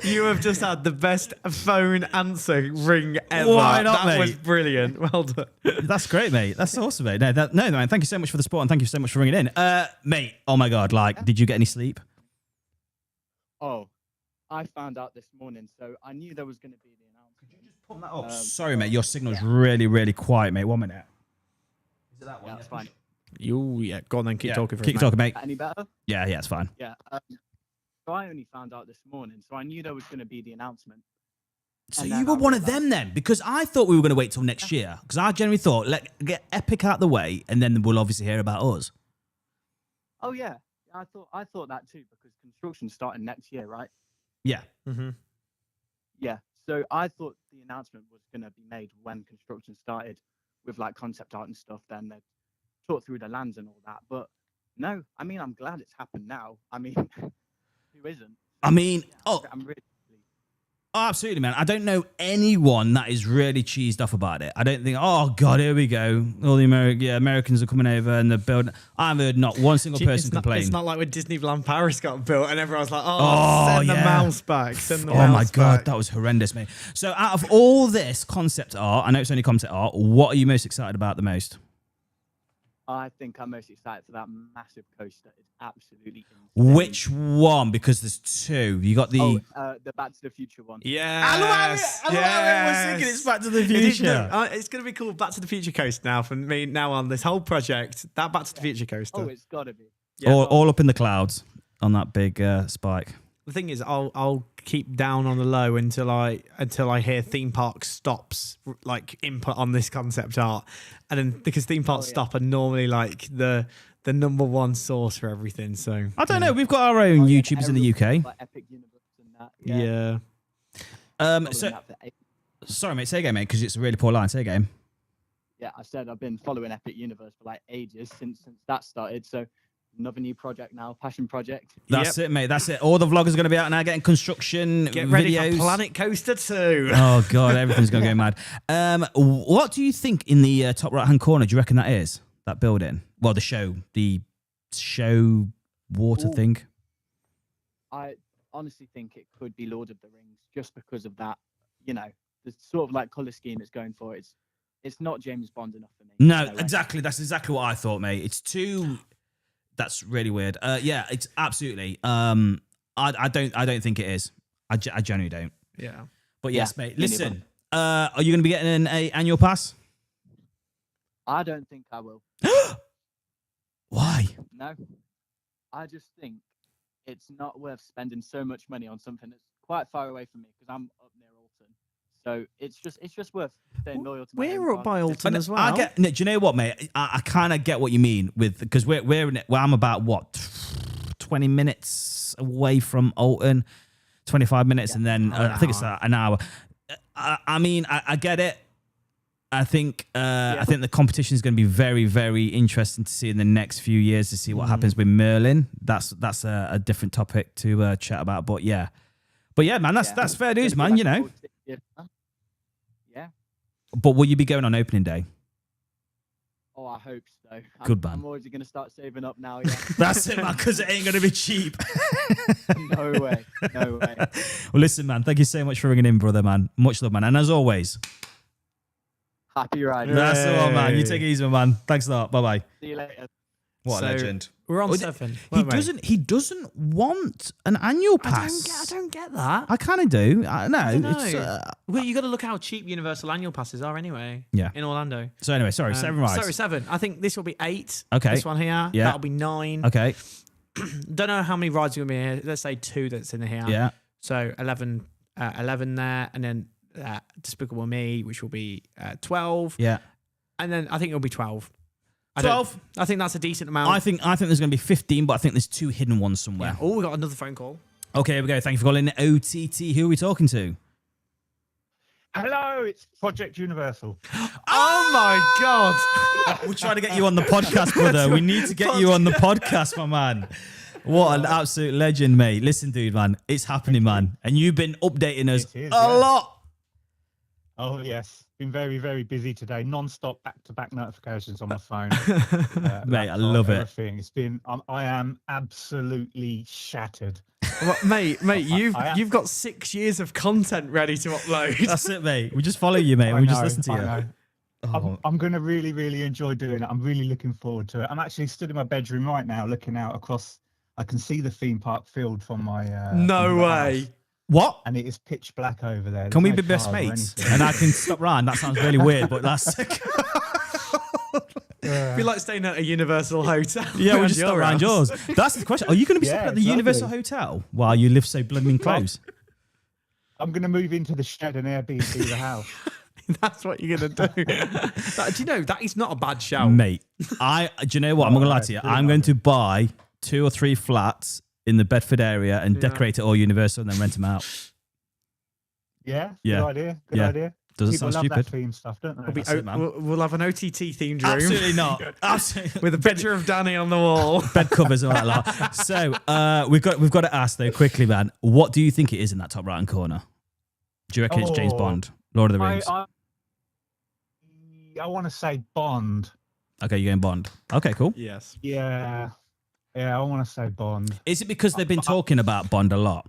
[SPEAKER 2] You have just had the best phone answer ring ever.
[SPEAKER 1] Why not,
[SPEAKER 2] that was
[SPEAKER 1] mate?
[SPEAKER 2] brilliant. Well done.
[SPEAKER 1] That's great, mate. That's awesome, mate. No, man. Thank you so much for the support and thank you so much for ringing in. Mate, oh my God. Did you get any sleep?
[SPEAKER 7] Oh, I found out this morning, so I knew there was going to be the announcement.
[SPEAKER 1] Sorry, mate. Your signal's really, really quiet, mate. 1 minute. Is it that
[SPEAKER 7] Yeah, that's fine.
[SPEAKER 2] Yeah. Go on then. Keep talking for
[SPEAKER 1] Keep
[SPEAKER 2] us,
[SPEAKER 1] talking, mate.
[SPEAKER 7] Any better?
[SPEAKER 1] Yeah, it's fine.
[SPEAKER 7] Yeah. So I only found out this morning, so I knew there was going to be the announcement.
[SPEAKER 1] So
[SPEAKER 7] And
[SPEAKER 1] you
[SPEAKER 7] then
[SPEAKER 1] were
[SPEAKER 7] I
[SPEAKER 1] one of
[SPEAKER 7] realised-
[SPEAKER 1] them then? Because I thought we were going to wait till next year. Because I generally thought, get Epic out the way and then we'll obviously hear about us.
[SPEAKER 7] Oh yeah, I thought that too because construction's starting next year, right?
[SPEAKER 1] Yeah.
[SPEAKER 2] Mm-hmm.
[SPEAKER 7] Yeah. So I thought the announcement was going to be made when construction started, with like concept art and stuff. Then they talk through the lands and all that. But no, I mean, I'm glad it's happened now. I mean, who isn't?
[SPEAKER 1] I mean,
[SPEAKER 7] I'm really.
[SPEAKER 1] Oh, absolutely, man. I don't know anyone that is really cheesed off about it. I don't think, oh, God, here we go. All the Americans are coming over and they're building. I've heard not one single person complain.
[SPEAKER 2] It's not like when Disneyland Paris got built and everyone's like,
[SPEAKER 1] Oh,
[SPEAKER 2] send the
[SPEAKER 1] yeah.
[SPEAKER 2] mouse back. Send the
[SPEAKER 1] Oh,
[SPEAKER 2] mouse
[SPEAKER 1] my God,
[SPEAKER 2] back.
[SPEAKER 1] that was horrendous, mate. So out of all this concept art, I know it's only concept art, what are you most excited about the most?
[SPEAKER 7] I think I'm most excited for that massive coaster. It's absolutely insane.
[SPEAKER 1] Which one? Because there's two. You got the...
[SPEAKER 7] The Back to the Future one.
[SPEAKER 2] Yeah.
[SPEAKER 1] I love it. I was thinking it's Back to the Future.
[SPEAKER 2] It's going to be called Back to the Future Coaster now from me now on this whole project. That Back to the Future Coaster.
[SPEAKER 7] Oh, it's got to be.
[SPEAKER 2] Yeah,
[SPEAKER 1] all up in the clouds on that big spike.
[SPEAKER 2] The thing is, I'll keep down on the low until I hear theme park stops like input on this concept art, and then because theme parks stop are normally like the number one source for everything. So
[SPEAKER 1] I don't know. We've got our own YouTubers in the UK.
[SPEAKER 7] Like Epic Universe and that.
[SPEAKER 2] Yeah.
[SPEAKER 7] Following
[SPEAKER 1] So
[SPEAKER 7] that for
[SPEAKER 1] sorry, mate. Say again, mate, because it's a really poor line. Say again.
[SPEAKER 7] Yeah, I said I've been following Epic Universe for like ages since that started. So another new project now, passion project.
[SPEAKER 1] That's it, mate. That's it. All the vloggers are going to be out now getting construction
[SPEAKER 2] Get
[SPEAKER 1] videos.
[SPEAKER 2] ready for Planet Coaster 2.
[SPEAKER 1] Oh god, everything's going to go mad. What do you think in the top right-hand corner? Do you reckon that is that building? Well, the show water
[SPEAKER 7] Ooh.
[SPEAKER 1] thing.
[SPEAKER 7] I honestly think it could be Lord of the Rings just because of that, you know, the sort of like color scheme it's going for. It's not James Bond enough for me.
[SPEAKER 1] No,
[SPEAKER 7] way.
[SPEAKER 1] exactly. That's exactly what I thought, mate. It's too. That's really weird. Yeah, it's absolutely. I don't think it is. I genuinely don't.
[SPEAKER 2] Yeah.
[SPEAKER 1] But yes,
[SPEAKER 7] Yeah,
[SPEAKER 1] mate.
[SPEAKER 7] me
[SPEAKER 1] Listen, are you going to be getting an annual pass?
[SPEAKER 7] I don't think I will.
[SPEAKER 1] Why?
[SPEAKER 7] No. I just think it's not worth spending so much money on something that's quite far away from me because I'm up near Alton. So it's just worth staying loyal to my
[SPEAKER 2] We're
[SPEAKER 7] own
[SPEAKER 2] up by
[SPEAKER 7] path.
[SPEAKER 2] Alton as well.
[SPEAKER 1] I get. Do you know what, mate? I kind of get what you mean with because we're in it. Well, I'm about what 20 minutes away from Alton, 25 minutes, and then I think it's an hour. I mean, I get it. I think the competition is going to be very, very interesting to see in the next few years to see what happens with Merlin. That's a different topic to chat about. But yeah, man, that's fair dues, man. You know.
[SPEAKER 7] Yeah.
[SPEAKER 1] But will you be going on opening day?
[SPEAKER 7] Oh, I hope so.
[SPEAKER 1] Good man.
[SPEAKER 7] I'm already going to start saving up now. Yeah.
[SPEAKER 1] That's it, man, because it ain't going to be cheap.
[SPEAKER 7] No way. No way.
[SPEAKER 1] Well, listen, man, thank you so much for ringing in, brother, man. Much love, man. And as always,
[SPEAKER 7] Happy ride.
[SPEAKER 1] that's the one, man. You take it easy, man. Thanks a lot. Bye-bye.
[SPEAKER 7] See you later.
[SPEAKER 1] What
[SPEAKER 2] So,
[SPEAKER 1] a legend.
[SPEAKER 2] We're on
[SPEAKER 1] Oh,
[SPEAKER 2] 7.
[SPEAKER 1] He doesn't want an annual pass.
[SPEAKER 2] I don't get that.
[SPEAKER 1] I kind of do. I know.
[SPEAKER 2] don't
[SPEAKER 1] It's,
[SPEAKER 2] know. Well, you got to look how cheap Universal annual passes are anyway.
[SPEAKER 1] Yeah.
[SPEAKER 2] In Orlando.
[SPEAKER 1] so anyway, sorry, 7 rides.
[SPEAKER 2] Sorry, 7. I think this will be 8.
[SPEAKER 1] Okay.
[SPEAKER 2] This one here.
[SPEAKER 1] Yeah.
[SPEAKER 2] That'll be 9.
[SPEAKER 1] Okay.
[SPEAKER 2] Don't know how many rides are going to be here. Let's say 2 that's in here.
[SPEAKER 1] Yeah.
[SPEAKER 2] So 11 there, and then Despicable Me, which will be 12.
[SPEAKER 1] Yeah.
[SPEAKER 2] And then I think it'll be 12.
[SPEAKER 1] 12.
[SPEAKER 2] I think that's a decent amount.
[SPEAKER 1] I think there's going to be 15, but I think there's 2 hidden ones somewhere.
[SPEAKER 2] Yeah. Oh, we got another phone call.
[SPEAKER 1] Okay, here we go. Thank you for calling OTT. Who are we talking to?
[SPEAKER 5] Hello, it's Project Universal.
[SPEAKER 2] Oh my God.
[SPEAKER 1] We're trying to get you on the podcast, brother. We need to get you on the podcast, my man. What an absolute legend, mate. Listen, dude, man, it's happening, man. And you've been updating us
[SPEAKER 5] It is,
[SPEAKER 1] a
[SPEAKER 5] yeah.
[SPEAKER 1] lot.
[SPEAKER 5] Oh, yes. Been very, very busy today. Non-stop back-to-back notifications on my phone.
[SPEAKER 1] Mate, I
[SPEAKER 5] laptop,
[SPEAKER 1] love it.
[SPEAKER 5] everything. It's been, I am absolutely shattered.
[SPEAKER 2] Well, mate, you've got 6 years of content ready to upload.
[SPEAKER 1] That's it, mate. We just follow you, mate.
[SPEAKER 5] I
[SPEAKER 1] We just
[SPEAKER 5] know,
[SPEAKER 1] listen to
[SPEAKER 5] I
[SPEAKER 1] you.
[SPEAKER 5] know.
[SPEAKER 1] Oh.
[SPEAKER 5] I'm going to really, really enjoy doing it. I'm really looking forward to it. I'm actually stood in my bedroom right now looking out across. I can see the theme park field from my...
[SPEAKER 2] No
[SPEAKER 5] from the
[SPEAKER 2] way.
[SPEAKER 5] house,
[SPEAKER 1] What?
[SPEAKER 5] and it is pitch black over there.
[SPEAKER 1] Can we
[SPEAKER 5] There's
[SPEAKER 1] be
[SPEAKER 5] no
[SPEAKER 1] best
[SPEAKER 5] cars or
[SPEAKER 1] mates?
[SPEAKER 5] anything.
[SPEAKER 1] And I can stop round. That sounds really weird, but that's...
[SPEAKER 2] It'd be like staying at a Universal hotel.
[SPEAKER 1] Yeah, we
[SPEAKER 2] around
[SPEAKER 1] just
[SPEAKER 2] your
[SPEAKER 1] stop round
[SPEAKER 2] house.
[SPEAKER 1] yours. That's the question. Are you going to be
[SPEAKER 5] Yeah,
[SPEAKER 1] stopping at the
[SPEAKER 5] exactly.
[SPEAKER 1] Universal Hotel while you live so blooming close?
[SPEAKER 5] I'm going to move into the shed and Airbnb the house.
[SPEAKER 2] That's what you're going to do. Do you know, that is not a bad shout.
[SPEAKER 1] Mate, do you know what? I'm not going to lie to you. I'm going to buy 2 or 3 flats in the Bedford area and decorate it all Universal and then rent them out.
[SPEAKER 5] Yeah,
[SPEAKER 1] Yeah.
[SPEAKER 5] good idea. Good
[SPEAKER 1] Yeah.
[SPEAKER 5] idea.
[SPEAKER 1] Doesn't
[SPEAKER 5] People
[SPEAKER 1] sound
[SPEAKER 5] love
[SPEAKER 1] stupid.
[SPEAKER 5] that theme stuff, don't they?
[SPEAKER 1] That's it, man.
[SPEAKER 2] We'll have an OTT themed room.
[SPEAKER 1] Absolutely not. Absolutely.
[SPEAKER 2] With a picture of Danny on the wall.
[SPEAKER 1] Bed covers and all that lot. So we've got to ask though quickly, man. What do you think it is in that top right hand corner? Do you reckon it's James
[SPEAKER 5] Oh,
[SPEAKER 1] Bond, Lord of the Rings?
[SPEAKER 5] I want to say Bond.
[SPEAKER 1] Okay, you're going Bond. Okay, cool.
[SPEAKER 2] Yes.
[SPEAKER 5] Yeah, I want to say Bond.
[SPEAKER 1] Is it because they've been talking about Bond a lot?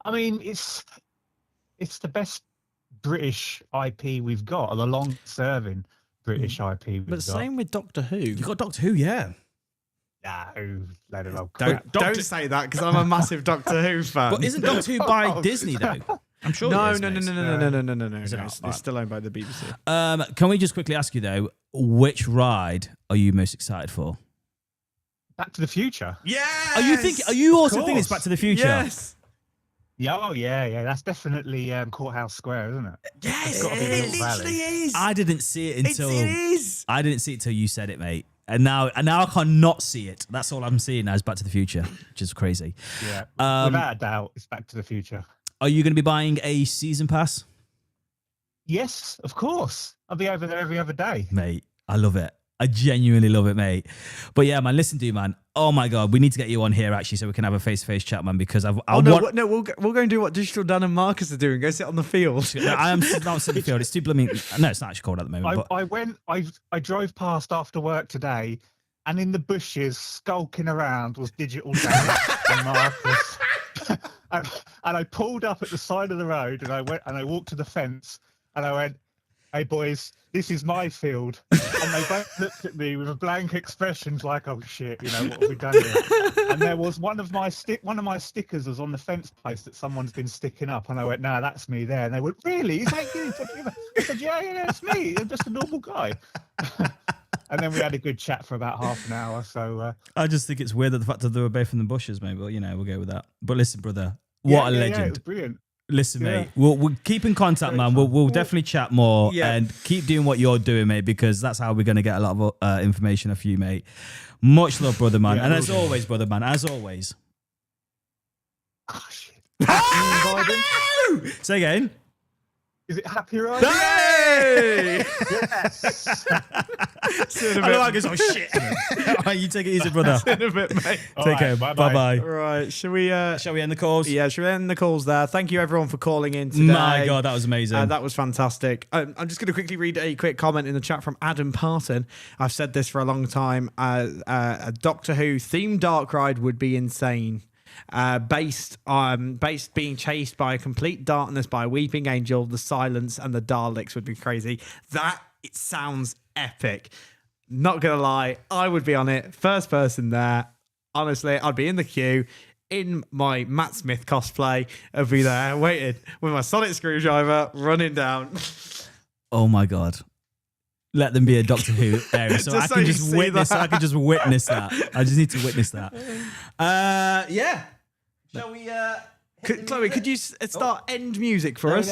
[SPEAKER 5] I mean, it's the best British IP we've got, or the long-serving British IP we've
[SPEAKER 2] But
[SPEAKER 5] got.
[SPEAKER 2] same with Doctor Who.
[SPEAKER 1] You got Doctor Who, yeah.
[SPEAKER 5] No, let it all
[SPEAKER 2] Don't say that because I'm a massive Doctor Who fan.
[SPEAKER 1] But isn't Doctor Who by Disney though? I'm sure.
[SPEAKER 2] No,
[SPEAKER 1] it is,
[SPEAKER 2] no.
[SPEAKER 1] mate.
[SPEAKER 2] No.
[SPEAKER 1] Is it not?
[SPEAKER 2] It's
[SPEAKER 1] Alright.
[SPEAKER 2] still owned by the BBC.
[SPEAKER 1] Can we just quickly ask you though, which ride are you most excited for?
[SPEAKER 5] Back to the Future.
[SPEAKER 2] Yeah.
[SPEAKER 1] Are you also thinking it's
[SPEAKER 5] course.
[SPEAKER 1] Back to the Future?
[SPEAKER 2] Yes.
[SPEAKER 5] Yeah, oh yeah. That's definitely Courthouse Square, isn't it?
[SPEAKER 2] Yes.
[SPEAKER 5] It's gotta be
[SPEAKER 2] It
[SPEAKER 5] Mill Valley.
[SPEAKER 2] literally is.
[SPEAKER 1] I didn't see it until
[SPEAKER 2] It is.
[SPEAKER 1] I didn't see it till you said it, mate. And now I can't not see it. That's all I'm seeing now is Back to the Future, which is crazy.
[SPEAKER 5] Yeah,
[SPEAKER 1] Um,
[SPEAKER 5] without a doubt, it's Back to the Future.
[SPEAKER 1] Are you going to be buying a season pass?
[SPEAKER 5] Yes, of course. I'll be over there every other day.
[SPEAKER 1] Mate, I love it. I genuinely love it, mate. But yeah, man, listen to you, man. Oh my God, we need to get you on here actually so we can have a face-to-face chat, man, because
[SPEAKER 2] we'll go and do what Digital Dan and Marcus are doing. Go sit on the field.
[SPEAKER 1] I am not sitting field. It's too blooming. No, it's not actually cold at the moment.
[SPEAKER 5] I drove past after work today, and in the bushes, skulking around, was Digital Dan and Marcus. and I pulled up at the side of the road, and I walked to the fence, and I went, "Hey boys, this is my field." And they both looked at me with a blank expressions like, "Oh shit, what have we done here?" And there was one of my stickers was on the fence post that someone's been sticking up, and I went, "No, that's me there." And they went, "Really? Is that you?" I said, "Yeah, it's me. I'm just a normal guy." And then we had a good chat for about half an hour. So
[SPEAKER 1] I just think it's weird that the fact that they were both in the bushes, maybe. But we'll go with that. But listen, brother, what a legend!
[SPEAKER 5] Yeah, it was brilliant.
[SPEAKER 1] Listen, mate, we'll keep in contact, man. We'll definitely chat more and keep doing what you're doing, mate, because that's how we're going to get a lot of information off you, mate. Much love, brother, man. And as always, brother, man, as always.
[SPEAKER 5] Oh, shit.
[SPEAKER 1] Say again.
[SPEAKER 5] Is it Happy Ride?
[SPEAKER 1] Hey!
[SPEAKER 5] Yes.
[SPEAKER 1] I know I guess, oh shit. All right, you take it easy, brother.
[SPEAKER 2] In a bit, mate.
[SPEAKER 1] Take care. Bye-bye.
[SPEAKER 2] Right, shall we
[SPEAKER 1] end the calls?
[SPEAKER 2] Yeah, shall we end the calls there? Thank you everyone for calling in today.
[SPEAKER 1] My God, that was amazing.
[SPEAKER 2] That was fantastic. I'm just going to quickly read a quick comment in the chat from Adam Parton. I've said this for a long time. A Doctor Who themed dark ride would be insane. Based being chased by a complete darkness by a weeping angel, the silence and the Daleks would be crazy. It sounds epic. Not gonna lie, I would be on it. First person there. Honestly, I'd be in the queue in my Matt Smith cosplay. I'd be there waiting with my sonic screwdriver running down. Oh my God. Let them be a Doctor Who area, so I can just witness. I can just witness that. I just need to witness that. Yeah. Shall we? Chloe, could you start end music for us?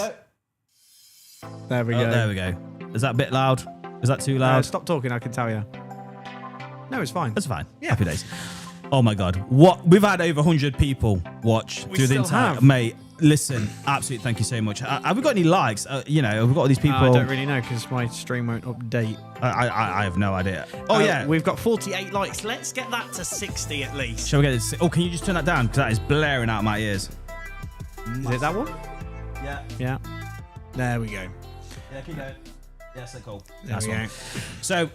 [SPEAKER 2] There we go. There we go. Is that a bit loud? Is that too loud? Stop talking. I can tell you. No, it's fine. That's fine. Yeah. Happy days. Oh my God! What we've had over 100 people watch through the entire. Mate, listen, absolutely. Thank you so much. Have we got any likes? Have we got all these people? I don't really know because my stream won't update. I have no idea. Oh yeah, we've got 48 likes. Let's get that to 60 at least. Shall we get this? Oh, can you just turn that down? Because that is blaring out my ears. Is it that one? Yeah. Yeah. There we go. Yeah, keep going. Yeah, so cool. That's one. So,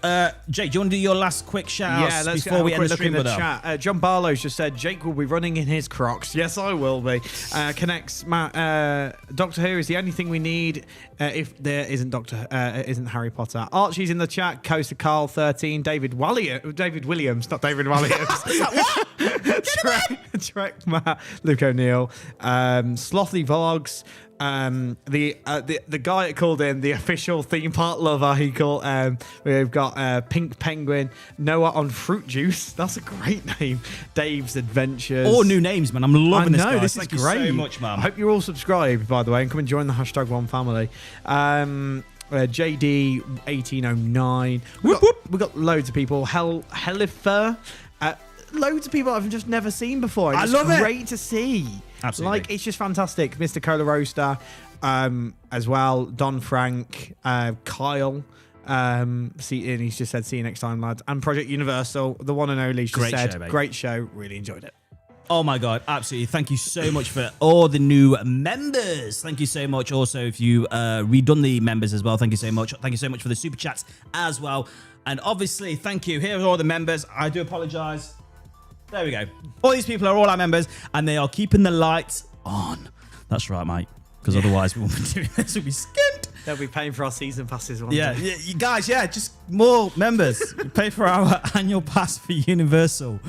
[SPEAKER 2] Jake, do you want to do your last quick shout-outs before we end the stream with chat? John Barlow's just said Jake will be running in his Crocs. Yes, I will be. Connects Doctor Who is the only thing we need if there isn't isn't Harry Potter. Archie's in the chat. Coaster Carl 13. David Williams, not David Williams. Is that what? Trek Matt. Luke O'Neill. Slothy Vlogs. The guy that called in, the official theme park lover, we've got Pink Penguin, Noah on Fruit Juice. That's a great name. Dave's Adventures. All new names, man. I'm loving this. This is great. Thank you so much, man. I hope you're all subscribed, by the way, and come and join the #1 family. JD 1809. We've got loads of people. Hellifer. Loads of people I've just never seen before. I love it. Great to see. Absolutely. It's just fantastic. Mr. Cola Roaster, as well. Don Frank, Kyle. And he's just said, see you next time, lads. And Project Universal, the one and only, just said, great show. Really enjoyed it. Oh my God, absolutely. Thank you so much for all the new members. Thank you so much. Also, if you redone the members as well, thank you so much. Thank you so much for the super chats as well. And obviously, thank you. Here are all the members. I do apologize. There we go. All these people are all our members, and they are keeping the lights on. That's right, mate. Because otherwise, we won't be doing this. We'll be skint. They'll be paying for our season passes one day. You guys, just more members. Pay for our annual pass for Universal.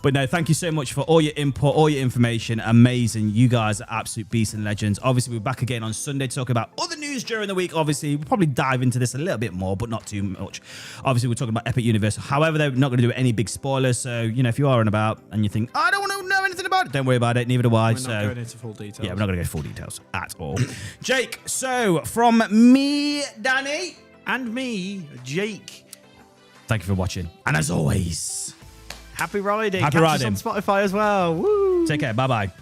[SPEAKER 2] But no, thank you so much for all your input, all your information. Amazing. You guys are absolute beasts and legends. Obviously, we're back again on Sunday to talk about other news during the week. Obviously, we'll probably dive into this a little bit more, but not too much. Obviously, we're talking about Epic Universal. However, they're not going to do any big spoilers. So, if you are on about and you think, I don't want to know anything about it, don't worry about it. Neither do I. We're not going into full details. Yeah, we're not going to go full details at all. Jake, so from me, Danny, and me, Jake, thank you for watching. And as always, happy riding. Happy riding. On Spotify as well. Woo. Take care. Bye-bye.